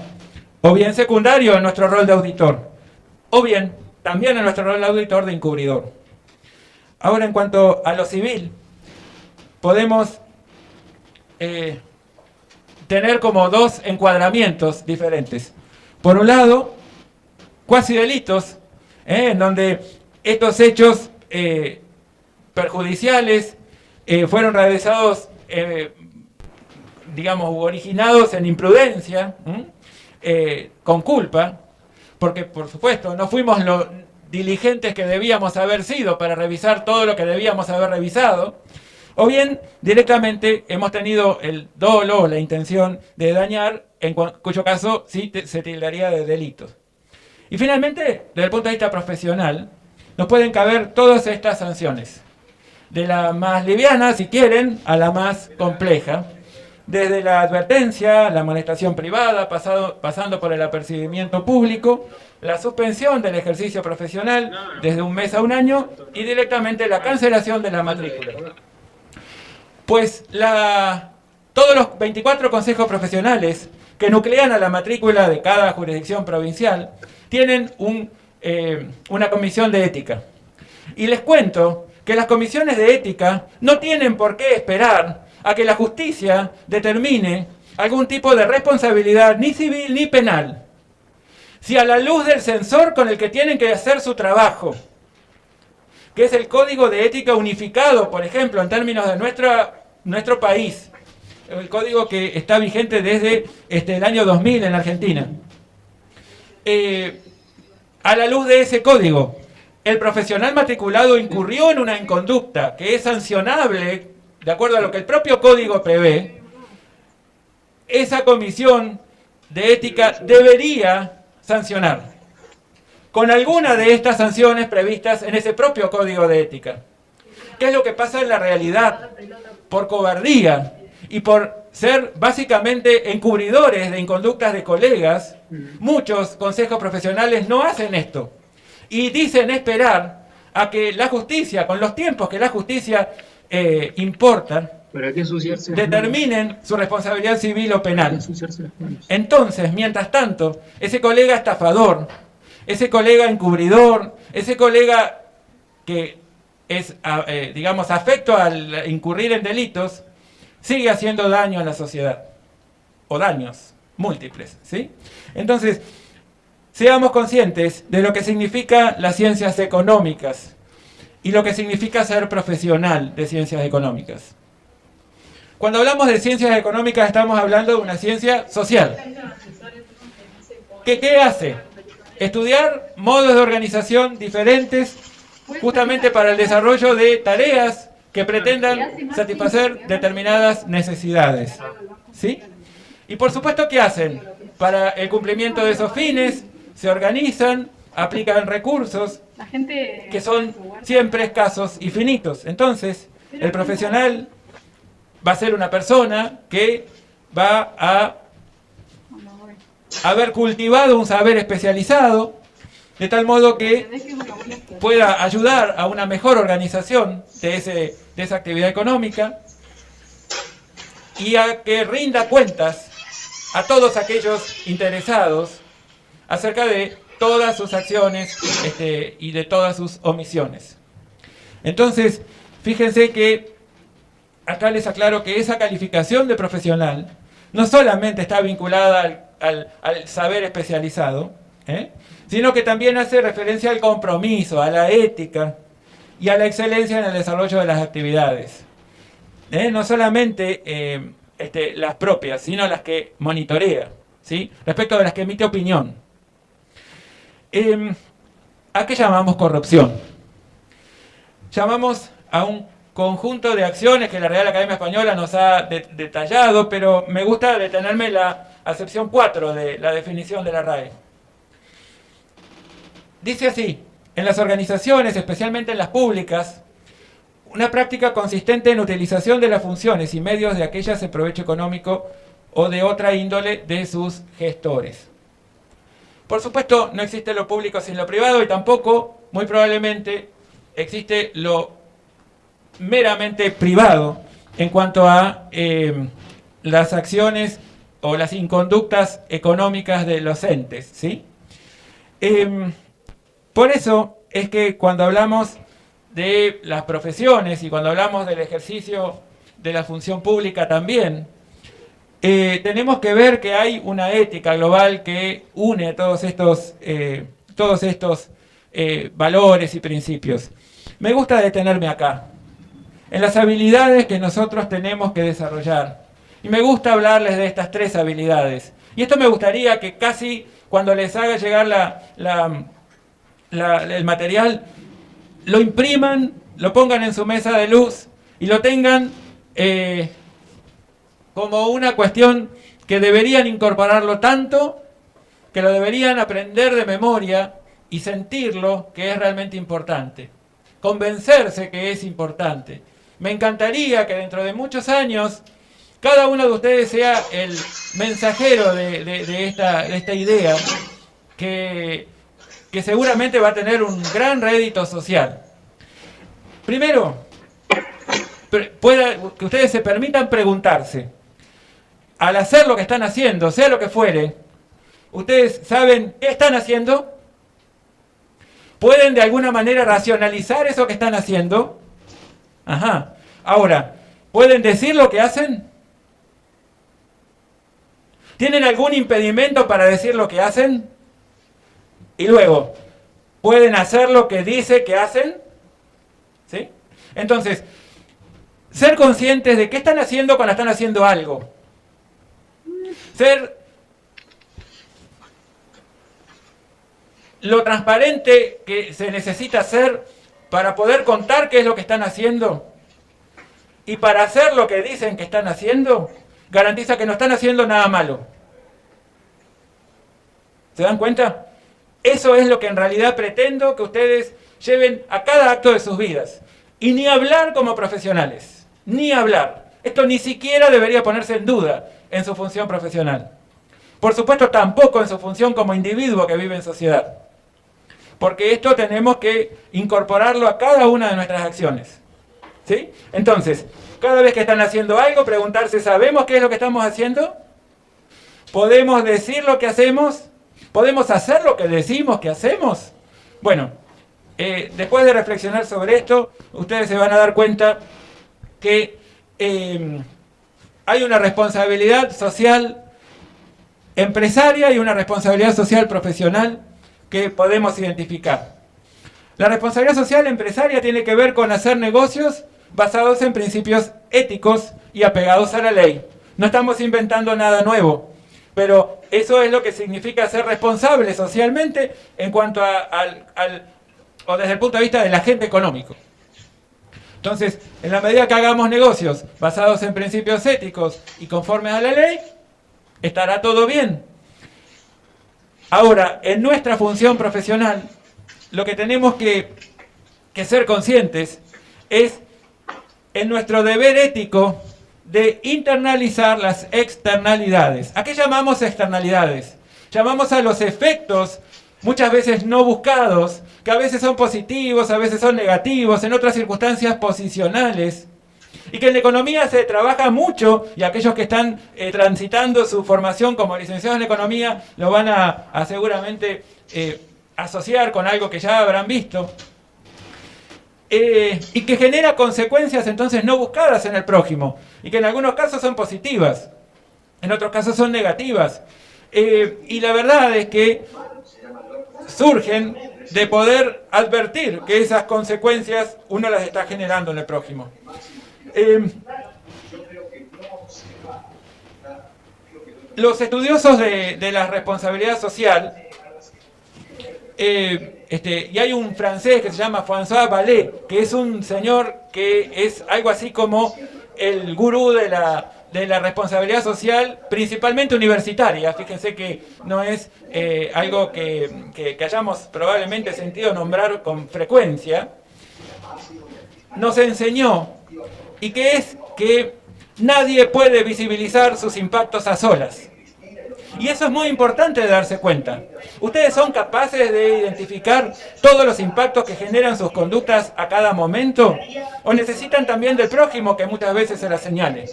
O bien secundario en nuestro rol de auditor, o bien también en nuestro rol de auditor de encubridor. Ahora, en cuanto a lo civil, podemos tener como dos encuadramientos diferentes. Por un lado, cuasi delitos, en donde estos hechos perjudiciales fueron realizados, digamos, originados en imprudencia, con culpa, porque por supuesto no fuimos los diligentes que debíamos haber sido para revisar todo lo que debíamos haber revisado, o bien directamente hemos tenido el dolo o la intención de dañar, en cuyo caso sí se tildaría de delitos. Y finalmente, desde el punto de vista profesional, nos pueden caber todas estas sanciones, de la más liviana, si quieren, a la más compleja, desde la advertencia, la amonestación privada, pasando por el apercibimiento público, la suspensión del ejercicio profesional desde 1 mes a 1 año y directamente la cancelación de la matrícula. Pues todos los 24 consejos profesionales que nuclean a la matrícula de cada jurisdicción provincial, tienen una comisión de ética. Y les cuento que las comisiones de ética no tienen por qué esperar a que la justicia determine algún tipo de responsabilidad, ni civil ni penal. Si a la luz del censor con el que tienen que hacer su trabajo, que es el Código de Ética Unificado, por ejemplo, en términos de nuestro país, el código que está vigente desde el año 2000 en Argentina, a la luz de ese código, el profesional matriculado incurrió en una inconducta que es sancionable, de acuerdo a lo que el propio código prevé, esa comisión de ética debería sancionar con alguna de estas sanciones previstas en ese propio código de ética. ¿Qué es lo que pasa en la realidad? Por cobardía y por ser básicamente encubridores de inconductas de colegas, muchos consejos profesionales no hacen esto y dicen esperar a que la justicia, con los tiempos que la justicia importa, ¿Para qué ensuciarse? determinen su responsabilidad civil o penal. Entonces, mientras tanto, ese colega estafador, ese colega encubridor, ese colega que es, digamos, afecto al incurrir en delitos, sigue haciendo daño a la sociedad, o daños múltiples, ¿sí? Entonces, seamos conscientes de lo que significa las ciencias económicas y lo que significa ser profesional de ciencias económicas. Cuando hablamos de ciencias económicas estamos hablando de una ciencia social. ¿Qué hace? Estudiar modos de organización diferentes justamente para el desarrollo de tareas que pretendan satisfacer determinadas necesidades. ¿Sí? Y por supuesto, ¿qué hacen? Para el cumplimiento de esos fines, se organizan, aplican recursos que son siempre escasos y finitos. Entonces, el profesional va a ser una persona que va a haber cultivado un saber especializado, de tal modo que pueda ayudar a una mejor organización de esa actividad económica y a que rinda cuentas a todos aquellos interesados acerca de todas sus acciones y de todas sus omisiones. Entonces, fíjense que acá les aclaro que esa calificación de profesional no solamente está vinculada al saber especializado, sino que también hace referencia al compromiso, a la ética y a la excelencia en el desarrollo de las actividades. No solamente las propias, sino las que monitorea, ¿sí? Respecto de las que emite opinión. ¿A qué llamamos corrupción? Llamamos a un conjunto de acciones que la Real Academia Española nos ha detallado, pero me gusta detenerme en la acepción 4 de la definición de la RAE. Dice así: en las organizaciones, especialmente en las públicas, una práctica consistente en utilización de las funciones y medios de aquellas en provecho económico o de otra índole de sus gestores. Por supuesto, no existe lo público sin lo privado y tampoco, muy probablemente, existe lo meramente privado en cuanto a las acciones o las inconductas económicas de los entes, ¿sí? Por eso es que cuando hablamos de las profesiones y cuando hablamos del ejercicio de la función pública también, tenemos que ver que hay una ética global que une todos estos valores y principios. Me gusta detenerme acá, en las habilidades que nosotros tenemos que desarrollar. Y me gusta hablarles de estas 3 habilidades. Y esto me gustaría que casi cuando les haga llegar el material, lo impriman, lo pongan en su mesa de luz y lo tengan como una cuestión que deberían incorporarlo tanto, que lo deberían aprender de memoria y sentirlo que es realmente importante. Convencerse que es importante. Me encantaría que dentro de muchos años cada uno de ustedes sea el mensajero de esta idea que seguramente va a tener un gran rédito social. Primero, que ustedes se permitan preguntarse, al hacer lo que están haciendo, sea lo que fuere, ustedes saben qué están haciendo, pueden de alguna manera racionalizar eso que están haciendo. Ajá. Ahora, ¿pueden decir lo que hacen? ¿Tienen algún impedimento para decir lo que hacen? Y luego, ¿pueden hacer lo que dice que hacen? ¿Sí? Entonces, ser conscientes de qué están haciendo cuando están haciendo algo. Ser lo transparente que se necesita ser para poder contar qué es lo que están haciendo y para hacer lo que dicen que están haciendo, garantiza que no están haciendo nada malo. ¿Se dan cuenta? Eso es lo que en realidad pretendo que ustedes lleven a cada acto de sus vidas. Y ni hablar como profesionales, ni hablar. Esto ni siquiera debería ponerse en duda en su función profesional. Por supuesto, tampoco en su función como individuo que vive en sociedad. Porque esto tenemos que incorporarlo a cada una de nuestras acciones. ¿Sí? Entonces, cada vez que están haciendo algo, preguntarse, ¿sabemos qué es lo que estamos haciendo? ¿Podemos decir lo que hacemos? ¿Podemos hacer lo que decimos que hacemos? Bueno, después de reflexionar sobre esto, ustedes se van a dar cuenta que hay una responsabilidad social empresaria y una responsabilidad social profesional que podemos identificar. La responsabilidad social empresaria tiene que ver con hacer negocios basados en principios éticos y apegados a la ley. No estamos inventando nada nuevo, pero eso es lo que significa ser responsable socialmente en cuanto o desde el punto de vista del agente económico. Entonces, en la medida que hagamos negocios basados en principios éticos y conformes a la ley, estará todo bien. Ahora, en nuestra función profesional, lo que tenemos que ser conscientes es en nuestro deber ético de internalizar las externalidades. ¿A qué llamamos externalidades? Llamamos a los efectos, muchas veces no buscados, que a veces son positivos, a veces son negativos, en otras circunstancias posicionales, y que en la economía se trabaja mucho, y aquellos que están transitando su formación como licenciados en economía lo van a seguramente asociar con algo que ya habrán visto, y que genera consecuencias entonces no buscadas en el prójimo, y que en algunos casos son positivas, en otros casos son negativas, y la verdad es que surgen de poder advertir que esas consecuencias uno las está generando en el prójimo. Los estudiosos de la responsabilidad social, y hay un francés que se llama François Vallée, que es un señor que es algo así como el gurú de la responsabilidad social, principalmente universitaria. Fíjense que no es algo que hayamos probablemente sentido nombrar con frecuencia. Nos enseñó, y que es que nadie puede visibilizar sus impactos a solas. Y eso es muy importante de darse cuenta. ¿Ustedes son capaces de identificar todos los impactos que generan sus conductas a cada momento? ¿O necesitan también del prójimo que muchas veces se las señale?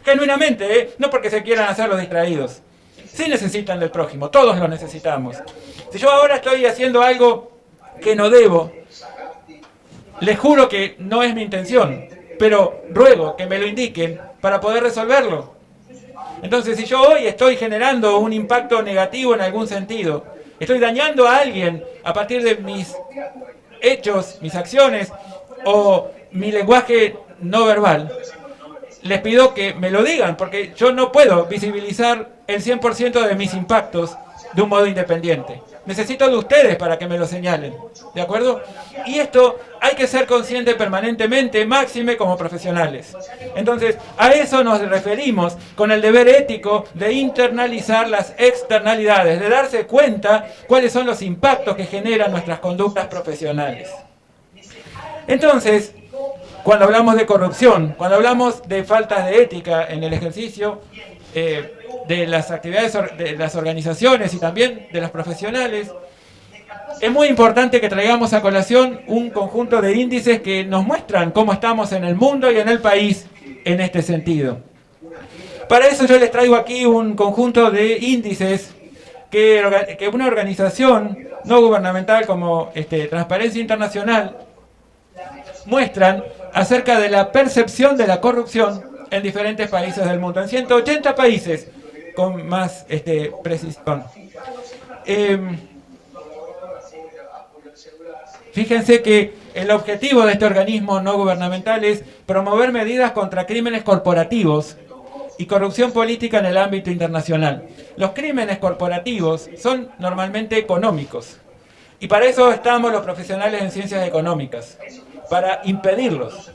Genuinamente, no porque se quieran hacer los distraídos. Sí necesitan del prójimo, todos lo necesitamos. Si yo ahora estoy haciendo algo que no debo, les juro que no es mi intención, pero ruego que me lo indiquen para poder resolverlo. Entonces, si yo hoy estoy generando un impacto negativo en algún sentido, estoy dañando a alguien a partir de mis hechos, mis acciones o mi lenguaje no verbal, les pido que me lo digan, porque yo no puedo visibilizar el 100% de mis impactos de un modo independiente. Necesito de ustedes para que me lo señalen, ¿de acuerdo? Y esto hay que ser consciente permanentemente, máxime como profesionales. Entonces, a eso nos referimos con el deber ético de internalizar las externalidades, de darse cuenta cuáles son los impactos que generan nuestras conductas profesionales. Entonces, cuando hablamos de corrupción, cuando hablamos de faltas de ética en el ejercicio de las actividades de las organizaciones y también de los profesionales, es muy importante que traigamos a colación un conjunto de índices que nos muestran cómo estamos en el mundo y en el país en este sentido. Para eso yo les traigo aquí un conjunto de índices que una organización no gubernamental como Transparencia Internacional muestran acerca de la percepción de la corrupción en diferentes países del mundo, en 180 países con más precisión. Fíjense que el objetivo de este organismo no gubernamental es promover medidas contra crímenes corporativos y corrupción política en el ámbito internacional. Los crímenes corporativos son normalmente económicos y para eso estamos los profesionales en ciencias económicas, para impedirlos.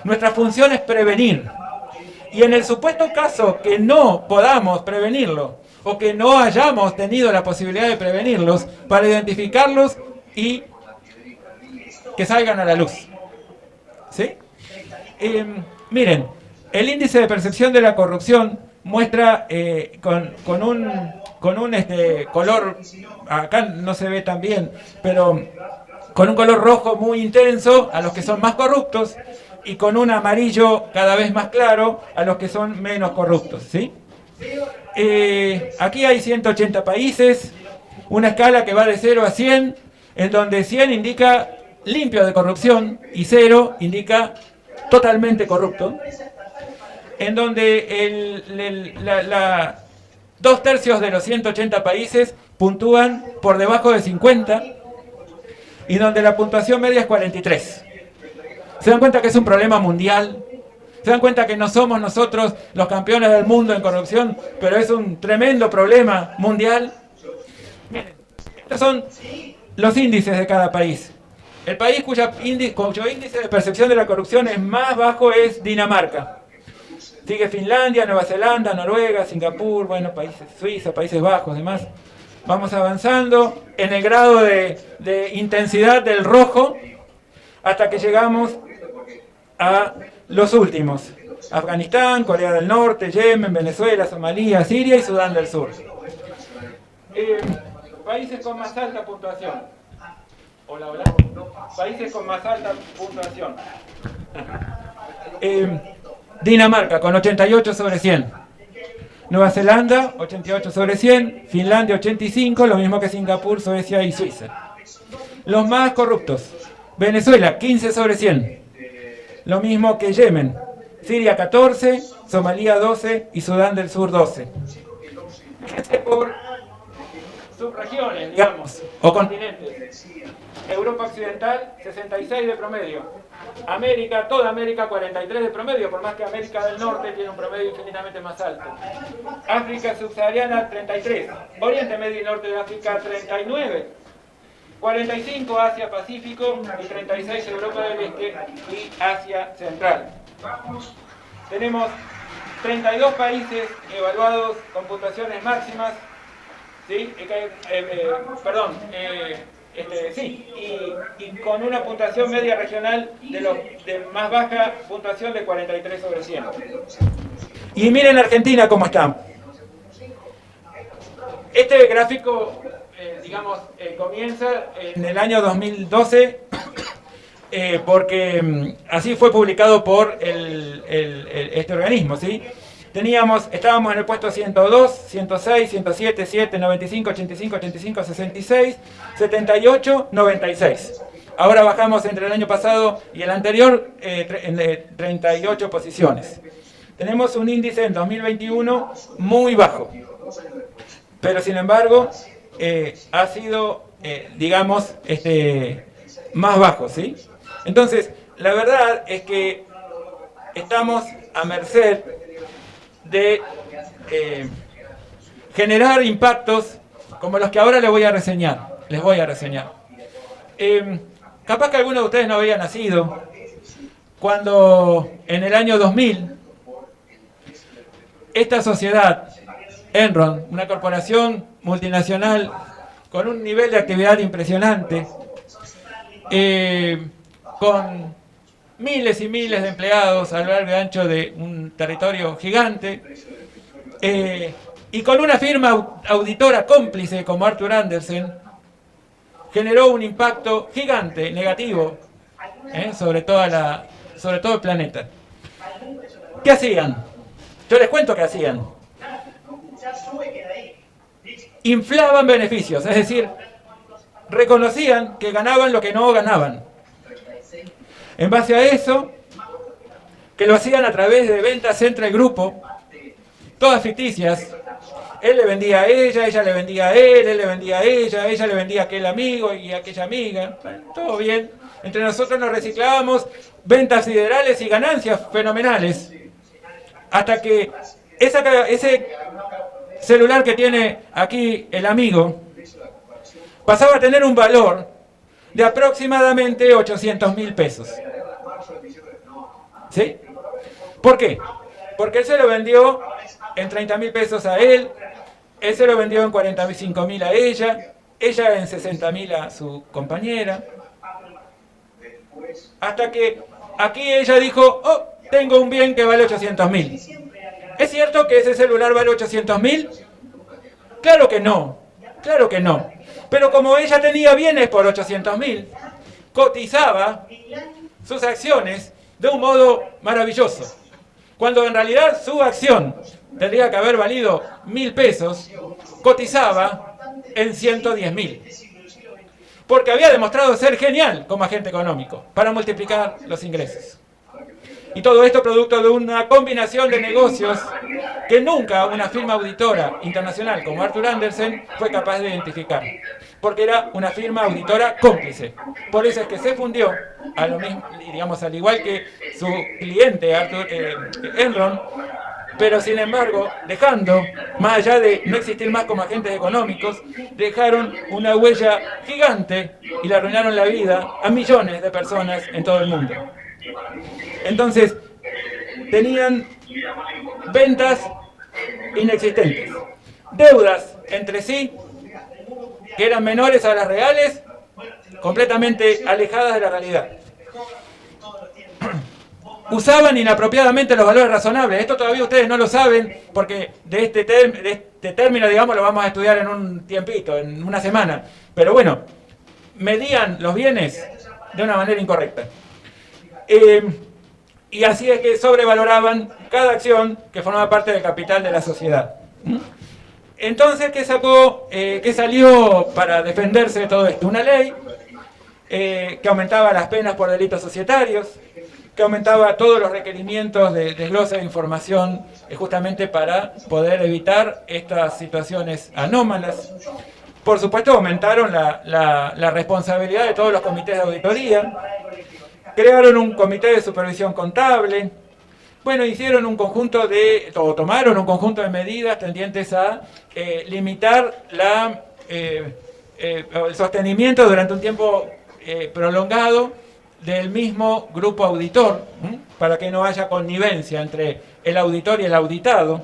Nuestra función es prevenir y en el supuesto caso que no podamos prevenirlo o que no hayamos tenido la posibilidad de prevenirlos, para identificarlos y que salgan a la luz. ¿Sí? Miren, el índice de percepción de la corrupción muestra con un color, acá no se ve tan bien, pero con un color rojo muy intenso a los que son más corruptos y con un amarillo cada vez más claro a los que son menos corruptos. ¿Sí? Aquí hay 180 países, una escala que va de 0 a 100, en donde 100 indica limpio de corrupción y 0 indica totalmente corrupto, en donde 2/3 de los 180 países puntúan por debajo de 50 y donde la puntuación media es 43. ¿Se dan cuenta que es un problema mundial? ¿Se dan cuenta que no somos nosotros los campeones del mundo en corrupción, pero es un tremendo problema mundial? Miren, estos son los índices de cada país. El país cuyo índice de percepción de la corrupción es más bajo es Dinamarca. Sigue Finlandia, Nueva Zelanda, Noruega, Singapur, bueno, países Suiza, Países Bajos, demás. Vamos avanzando en el grado de intensidad del rojo hasta que llegamos a los últimos. Afganistán, Corea del Norte, Yemen, Venezuela, Somalia, Siria y Sudán del Sur. Países con más alta puntuación. Hola, hola. Países con más alta puntuación. Dinamarca con 88 sobre 100. Nueva Zelanda 88 sobre 100. Finlandia 85, lo mismo que Singapur, Suecia y Suiza. Los más corruptos. Venezuela 15 sobre 100. Lo mismo que Yemen. Siria 14, Somalia 12 y Sudán del Sur 12. Fíjense por subregiones, digamos, o continentes. Europa Occidental, 66 de promedio. América, toda América, 43 de promedio, por más que América del Norte tiene un promedio infinitamente más alto. África subsahariana, 33. Oriente Medio y Norte de África, 39. 45 Asia Pacífico y 36 Europa del Este y Asia Central. Tenemos 32 países evaluados con puntuaciones máximas, ¿sí? Y con una puntuación media regional de más baja puntuación de 43 sobre 100. Y miren Argentina cómo está. Este gráfico, comienza en el año 2012, porque así fue publicado por este organismo, ¿sí? Estábamos en el puesto 102, 106, 107, 7, 95, 85, 85, 66, 78, 96. Ahora bajamos entre el año pasado y el anterior 38 posiciones. Tenemos un índice en 2021 muy bajo, pero sin embargo ha sido, más bajo, ¿sí? Entonces, la verdad es que estamos a merced de generar impactos como los que ahora les voy a reseñar. Capaz que algunos de ustedes no habían nacido cuando en el año 2000 esta sociedad, Enron, una corporación multinacional con un nivel de actividad impresionante, con miles y miles de empleados a lo largo y ancho de un territorio gigante, y con una firma auditora cómplice como Arthur Andersen, generó un impacto gigante, negativo, sobre todo el planeta. ¿Qué hacían? Yo les cuento qué hacían. Inflaban beneficios, es decir, reconocían que ganaban lo que no ganaban. En base a eso, que lo hacían a través de ventas entre el grupo, todas ficticias. Él le vendía a ella le vendía a él le vendía a ella le vendía a aquel amigo y a aquella amiga. Bueno, todo bien. Entre nosotros nos reciclábamos, ventas siderales y ganancias fenomenales. Hasta que ese celular que tiene aquí el amigo pasaba a tener un valor de aproximadamente 800.000 pesos. ¿Sí? ¿Por qué? Porque él se lo vendió en 30.000 pesos a él se lo vendió en 45.000 a ella en 60.000 a su compañera. Hasta que aquí ella dijo, oh, tengo un bien que vale 800.000. ¿Es cierto que ese celular vale 800.000? Claro que no, claro que no. Pero como ella tenía bienes por 800.000, cotizaba sus acciones de un modo maravilloso. Cuando en realidad su acción tendría que haber valido 1.000 pesos, cotizaba en 110.000. Porque había demostrado ser genial como agente económico para multiplicar los ingresos. Y todo esto producto de una combinación de negocios que nunca una firma auditora internacional como Arthur Andersen fue capaz de identificar. Porque era una firma auditora cómplice. Por eso es que se fundió, a lo mismo, digamos, al igual que su cliente Enron, pero sin embargo, dejando, más allá de no existir más como agentes económicos, dejaron una huella gigante y le arruinaron la vida a millones de personas en todo el mundo. Entonces, tenían ventas inexistentes, deudas entre sí que eran menores a las reales, completamente alejadas de la realidad. Usaban inapropiadamente los valores razonables. Esto todavía ustedes no lo saben, porque de este término, digamos, lo vamos a estudiar en un tiempito, en una semana. Pero bueno, medían los bienes de una manera incorrecta. Y así es que sobrevaloraban cada acción que formaba parte del capital de la sociedad. Entonces, ¿qué salió para defenderse de todo esto? Una ley que aumentaba las penas por delitos societarios, que aumentaba todos los requerimientos de desglose de información justamente para poder evitar estas situaciones anómalas. Por supuesto, aumentaron la responsabilidad de todos los comités de auditoría, crearon un comité de supervisión contable, bueno, tomaron un conjunto de medidas tendientes a limitar el sostenimiento durante un tiempo prolongado del mismo grupo auditor, para que no haya connivencia entre el auditor y el auditado.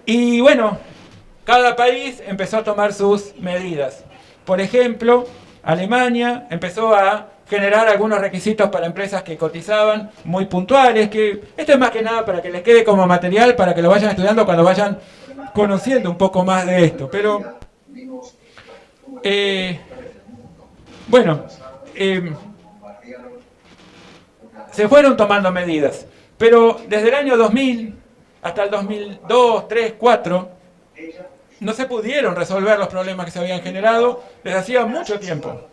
Y bueno, cada país empezó a tomar sus medidas. Por ejemplo, Alemania empezó a generar algunos requisitos para empresas que cotizaban muy puntuales, que esto es más que nada para que les quede como material, para que lo vayan estudiando cuando vayan conociendo un poco más de esto. Pero, se fueron tomando medidas, pero desde el año 2000 hasta el 2002, 2003, 2004, no se pudieron resolver los problemas que se habían generado desde hacía mucho tiempo.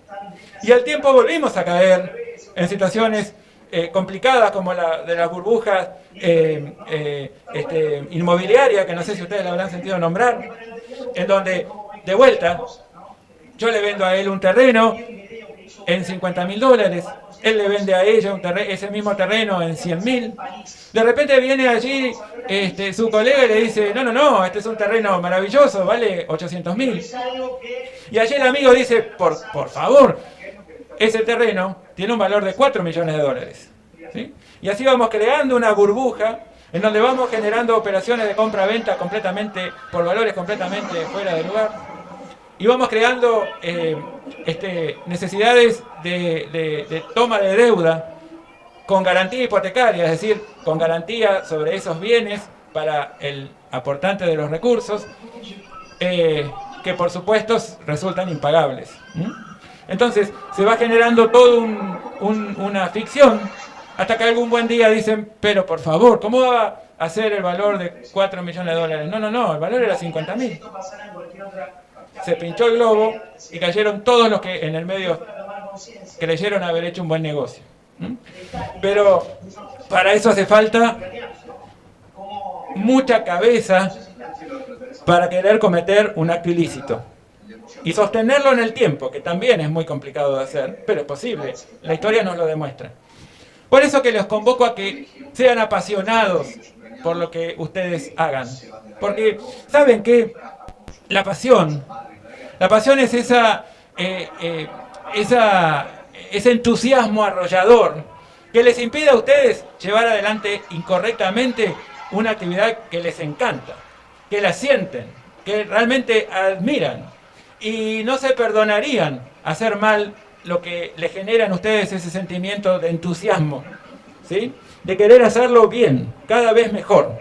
Y al tiempo volvimos a caer en situaciones complicadas como la de las burbujas inmobiliarias, que no sé si ustedes la habrán sentido nombrar, en donde, de vuelta, yo le vendo a él un terreno en $50.000, él le vende a ella ese mismo terreno en 100.000. De repente viene allí su colega y le dice, no, este es un terreno maravilloso, vale 800.000. Y allí el amigo dice, por favor, ese terreno tiene un valor de 4 millones de dólares. ¿Sí? Y así vamos creando una burbuja en donde vamos generando operaciones de compra-venta por valores completamente fuera de lugar. Y vamos creando necesidades de toma de deuda con garantía hipotecaria, es decir, con garantía sobre esos bienes para el aportante de los recursos, que por supuesto resultan impagables. Entonces se va generando toda una ficción Hasta que algún buen día dicen, pero por favor, ¿cómo va a ser el valor de 4 millones de dólares? No, el valor era 50.000. Se pinchó el globo y cayeron todos los que en el medio creyeron haber hecho un buen negocio. Pero para eso hace falta mucha cabeza para querer cometer un acto ilícito. Y sostenerlo en el tiempo, que también es muy complicado de hacer, pero es posible. La historia nos lo demuestra. Por eso que los convoco a que sean apasionados por lo que ustedes hagan. Porque, ¿saben qué? La pasión es ese entusiasmo arrollador que les impide a ustedes llevar adelante incorrectamente una actividad que les encanta, que la sienten, que realmente admiran y no se perdonarían hacer mal lo que les generan a ustedes ese sentimiento de entusiasmo, ¿sí? De querer hacerlo bien, cada vez mejor.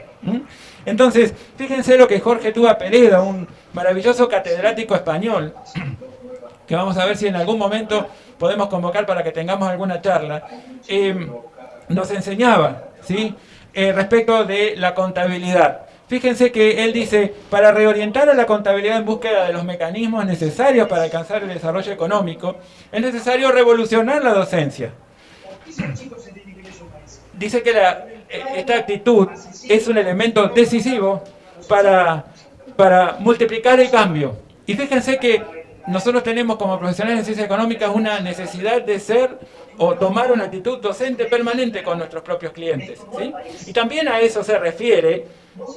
Entonces, fíjense lo que Jorge Túa Pereda, un maravilloso catedrático español, que vamos a ver si en algún momento podemos convocar para que tengamos alguna charla, nos enseñaba, ¿sí? Respecto de la contabilidad. Fíjense que él dice, para reorientar a la contabilidad en búsqueda de los mecanismos necesarios para alcanzar el desarrollo económico, es necesario revolucionar la docencia. Dice que esta actitud es un elemento decisivo para multiplicar el cambio. Y fíjense que nosotros tenemos como profesionales de ciencias económicas una necesidad de ser o tomar una actitud docente permanente con nuestros propios clientes, ¿sí? Y también a eso se refiere,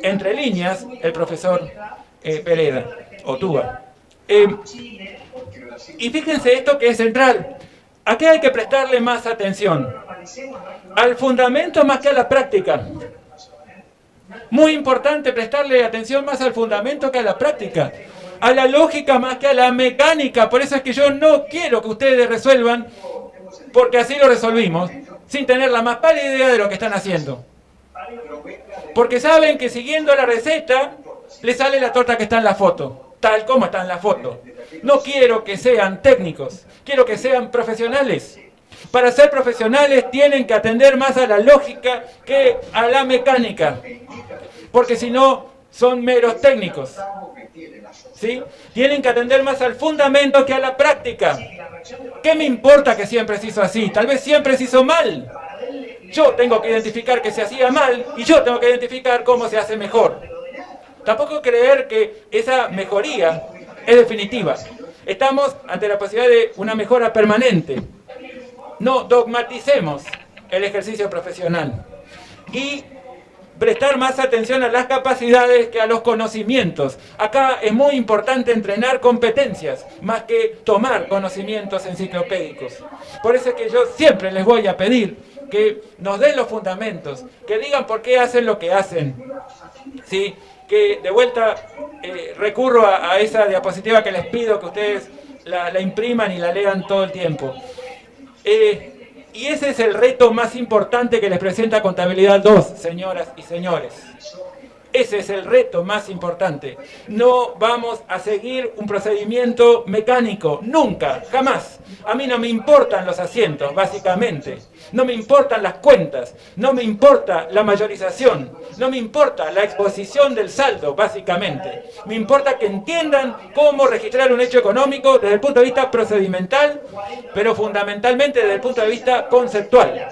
entre líneas, el profesor Pereda, o Túa. Y fíjense esto que es central. ¿A qué hay que prestarle más atención? Al fundamento más que a la práctica. Muy importante prestarle atención más al fundamento que a la práctica. A la lógica más que a la mecánica. Por eso es que yo no quiero que ustedes resuelvan, porque así lo resolvimos, sin tener la más pálida idea de lo que están haciendo. Porque saben que siguiendo la receta, les sale la torta que está en la foto, tal como está en la foto. No quiero que sean técnicos, quiero que sean profesionales. Para ser profesionales tienen que atender más a la lógica que a la mecánica, porque si no, son meros técnicos. ¿Sí? Tienen que atender más al fundamento que a la práctica. ¿Qué me importa que siempre se hizo así? Tal vez siempre se hizo mal. Yo tengo que identificar que se hacía mal y yo tengo que identificar cómo se hace mejor. Tampoco creer que esa mejoría es definitiva. Estamos ante la posibilidad de una mejora permanente. No dogmaticemos el ejercicio profesional. Y prestar más atención a las capacidades que a los conocimientos. Acá es muy importante entrenar competencias, más que tomar conocimientos enciclopédicos. Por eso es que yo siempre les voy a pedir que nos den los fundamentos, que digan por qué hacen lo que hacen. ¿Sí? Que de vuelta recurro a esa diapositiva que les pido que ustedes la impriman y la lean todo el tiempo. Y ese es el reto más importante que les presenta Contabilidad 2, señoras y señores. Ese es el reto más importante. No vamos a seguir un procedimiento mecánico, nunca, jamás. A mí no me importan los asientos, básicamente. No me importan las cuentas, no me importa la mayorización, no me importa la exposición del saldo, básicamente. Me importa que entiendan cómo registrar un hecho económico desde el punto de vista procedimental, pero fundamentalmente desde el punto de vista conceptual.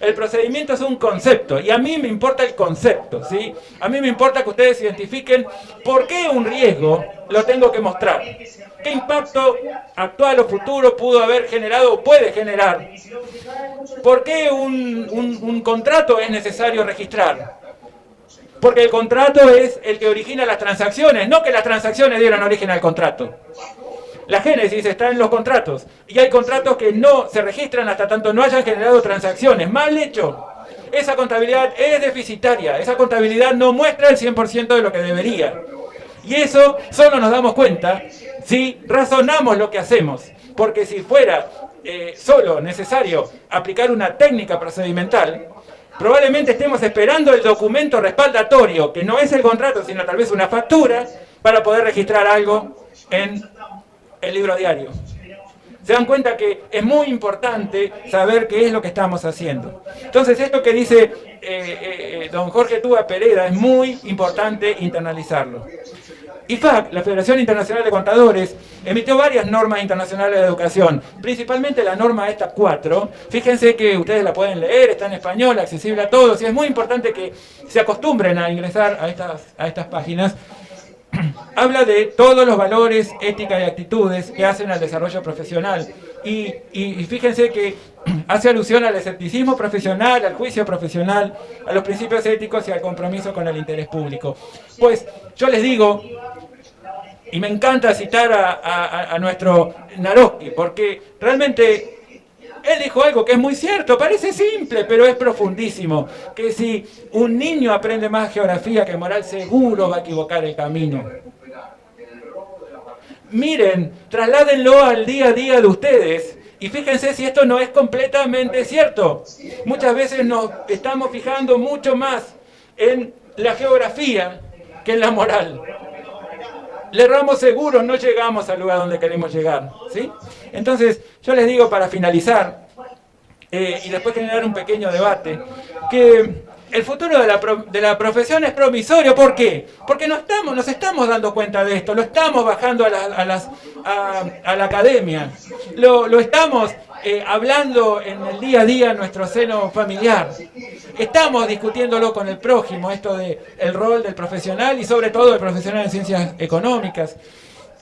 El procedimiento es un concepto y a mí me importa el concepto, ¿sí? A mí me importa que ustedes identifiquen por qué un riesgo lo tengo que mostrar. ¿Qué impacto actual o futuro pudo haber generado o puede generar? ¿Por qué un contrato es necesario registrar? Porque el contrato es el que origina las transacciones, no que las transacciones dieron origen al contrato. La génesis está en los contratos, y hay contratos que no se registran hasta tanto no hayan generado transacciones. Mal hecho. Esa contabilidad es deficitaria, esa contabilidad no muestra el 100% de lo que debería. Y eso solo nos damos cuenta si razonamos lo que hacemos, porque si fuera solo necesario aplicar una técnica procedimental, probablemente estemos esperando el documento respaldatorio, que no es el contrato, sino tal vez una factura, para poder registrar algo en el libro diario. se dan cuenta que es muy importante saber qué es lo que estamos haciendo. Entonces, esto que dice don Jorge Túa Pereda es muy importante internalizarlo. IFAC, la Federación Internacional de Contadores, emitió varias normas internacionales de educación, principalmente la norma esta 4. Fíjense que ustedes la pueden leer, está en español, accesible a todos, y es muy importante que se acostumbren a ingresar a estas páginas. Habla de todos los valores, ética y actitudes que hacen al desarrollo profesional. Y fíjense que hace alusión al escepticismo profesional, al juicio profesional, a los principios éticos y al compromiso con el interés público. Pues yo les digo, y me encanta citar a nuestro Naroski, porque realmente él dijo algo que es muy cierto, parece simple, pero es profundísimo. Que si un niño aprende más geografía que moral, seguro va a equivocar el camino. Miren, trasládenlo al día a día de ustedes y fíjense si esto no es completamente cierto. Muchas veces nos estamos fijando mucho más en la geografía que en la moral. Le erramos seguro, no llegamos al lugar donde queremos llegar, ¿sí? Entonces, yo les digo para finalizar, y después generar un pequeño debate, que el futuro de la profesión es promisorio. ¿Por qué? Porque nos estamos dando cuenta de esto, lo estamos bajando a la academia, lo estamos hablando en el día a día en nuestro seno familiar. Estamos discutiéndolo con el prójimo, esto del rol del profesional y sobre todo del profesional en ciencias económicas.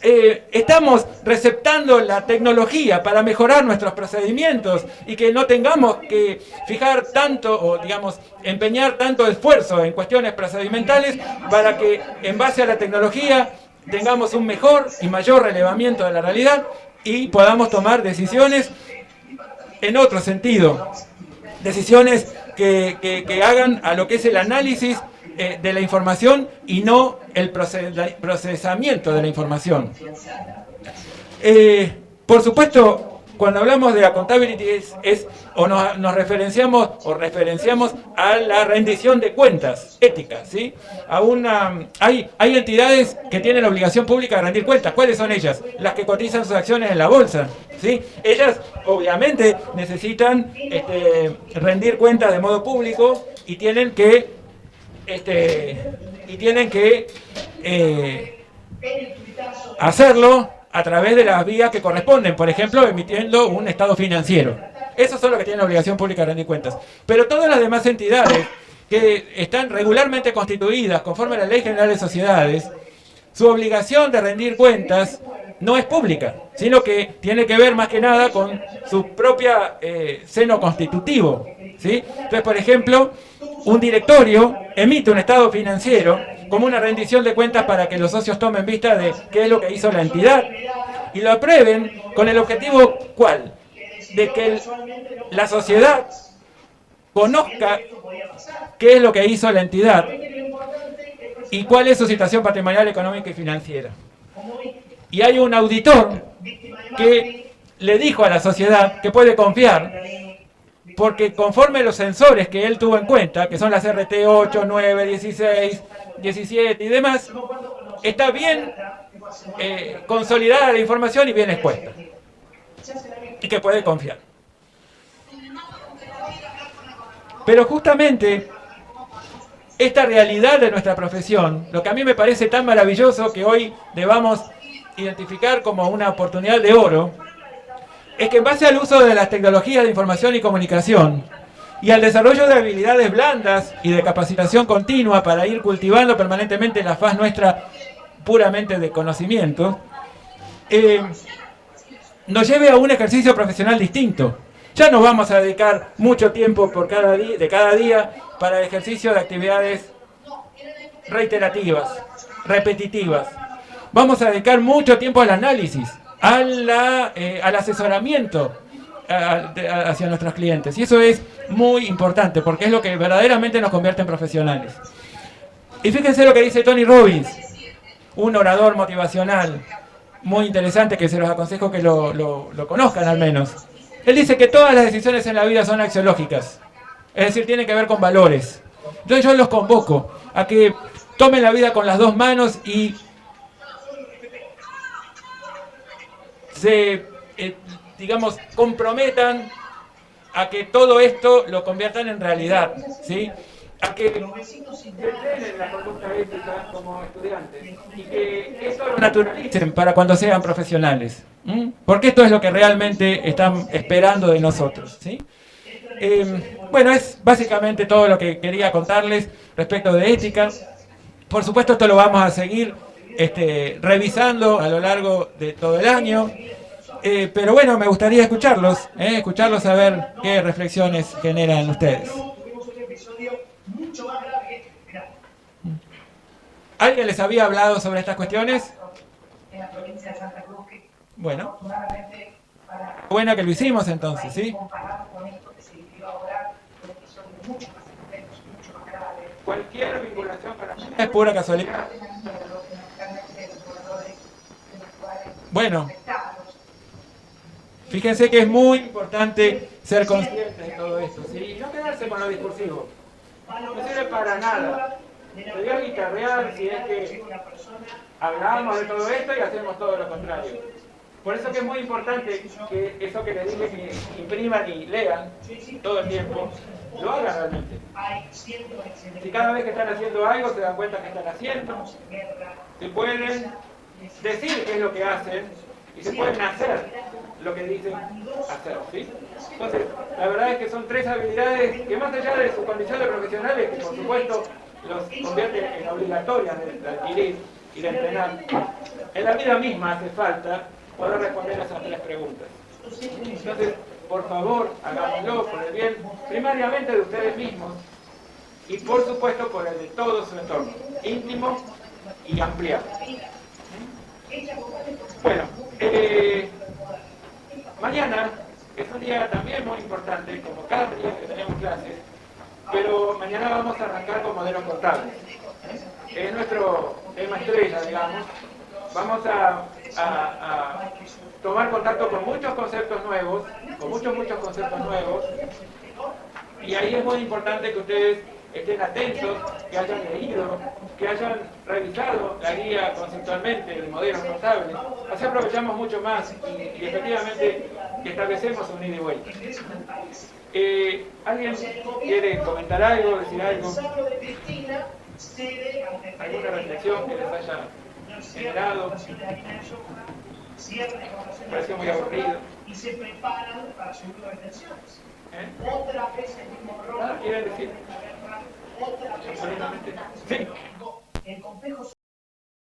Estamos receptando la tecnología para mejorar nuestros procedimientos y que no tengamos que fijar tanto o, digamos, empeñar tanto esfuerzo en cuestiones procedimentales para que en base a la tecnología tengamos un mejor y mayor relevamiento de la realidad y podamos tomar decisiones en otro sentido. Decisiones que hagan a lo que es el análisis de la información y no el procesamiento de la información. Por supuesto, cuando hablamos de accountability nos referenciamos a la rendición de cuentas éticas, ¿sí? Hay entidades que tienen la obligación pública de rendir cuentas. ¿Cuáles son ellas? Las que cotizan sus acciones en la bolsa, ¿sí? Ellas obviamente necesitan rendir cuentas de modo público y tienen que hacerlo a través de las vías que corresponden, por ejemplo, emitiendo un estado financiero. Esos son los que tienen la obligación pública de rendir cuentas. Pero todas las demás entidades que están regularmente constituidas conforme a la Ley General de Sociedades, su obligación de rendir cuentas no es pública, sino que tiene que ver más que nada con su propia seno constitutivo, ¿sí? Entonces, por ejemplo, un directorio emite un estado financiero como una rendición de cuentas para que los socios tomen vista de qué es lo que hizo la entidad y lo aprueben con el objetivo, ¿cuál? De que la sociedad conozca qué es lo que hizo la entidad y cuál es su situación patrimonial, económica y financiera. Y hay un auditor que le dijo a la sociedad que puede confiar, porque conforme los sensores que él tuvo en cuenta, que son las RT 8, 9, 16, 17 y demás, está bien consolidada la información y bien expuesta. Y que puede confiar. Pero justamente esta realidad de nuestra profesión, lo que a mí me parece tan maravilloso que hoy debamos identificar como una oportunidad de oro, es que en base al uso de las tecnologías de información y comunicación y al desarrollo de habilidades blandas y de capacitación continua para ir cultivando permanentemente la faz nuestra puramente de conocimiento, nos lleve a un ejercicio profesional distinto. Ya no vamos a dedicar mucho tiempo de cada día para el ejercicio de actividades reiterativas, repetitivas. Vamos a dedicar mucho tiempo al análisis, al asesoramiento hacia nuestros clientes. Y eso es muy importante porque es lo que verdaderamente nos convierte en profesionales. Y fíjense lo que dice Tony Robbins, un orador motivacional muy interesante que se los aconsejo que lo conozcan al menos. Él dice que todas las decisiones en la vida son axiológicas, es decir, tienen que ver con valores. Entonces yo los convoco a que tomen la vida con las dos manos y digamos, comprometan a que todo esto lo conviertan en realidad, ¿sí? A que entrenen la conducta ética como estudiantes y que esto lo naturalicen para cuando sean profesionales, porque esto es lo que realmente están esperando de nosotros, ¿sí? Bueno, es básicamente todo lo que quería contarles respecto de ética. Por supuesto, esto lo vamos a seguir revisando a lo largo de todo el año. Pero bueno, me gustaría escucharlos a ver qué reflexiones generan ustedes. ¿Alguien les había hablado sobre estas cuestiones? Bueno, bueno que lo hicimos entonces, ¿sí? Cualquier vinculación para mí es pura casualidad. Bueno, fíjense que es muy importante ser conscientes de todo esto, ¿sí? Y no quedarse con lo discursivo. No sirve para nada. Sería guitarrear si es que hablamos de todo esto y hacemos todo lo contrario. Por eso que es muy importante que eso que les dije que impriman y lean todo el tiempo, lo hagan realmente. Si cada vez que están haciendo algo se dan cuenta que están haciendo, si pueden decir qué es lo que hacen y se pueden hacer lo que dicen hacer, ¿sí? Entonces, la verdad es que son 3 habilidades que más allá de su condición de profesionales, que por supuesto los convierten en obligatorias de adquirir y de entrenar, en la vida misma hace falta poder responder a esas 3 preguntas. Entonces, por favor, hagámoslo por el bien primariamente de ustedes mismos y por supuesto por el de todo su entorno, íntimo y ampliado. Bueno, mañana es un día también muy importante, como cada día que tenemos clases, pero mañana vamos a arrancar con modelos contables. Es nuestro tema estrella, digamos. Vamos a tomar contacto con muchos conceptos nuevos, con muchos conceptos nuevos, y ahí es muy importante que ustedes estén atentos, que hayan leído, que hayan revisado la guía conceptualmente de modelos contables. Así aprovechamos mucho más y efectivamente establecemos un ida y vuelta. ¿Alguien quiere comentar algo, decir algo? ¿Alguna reflexión que les haya generado? Pareció muy aburrido. Y se preparan para su grupo de tensiones. Otra vez el mismo rol. ¿Quieren decir? Otra vez. Sí. El complejo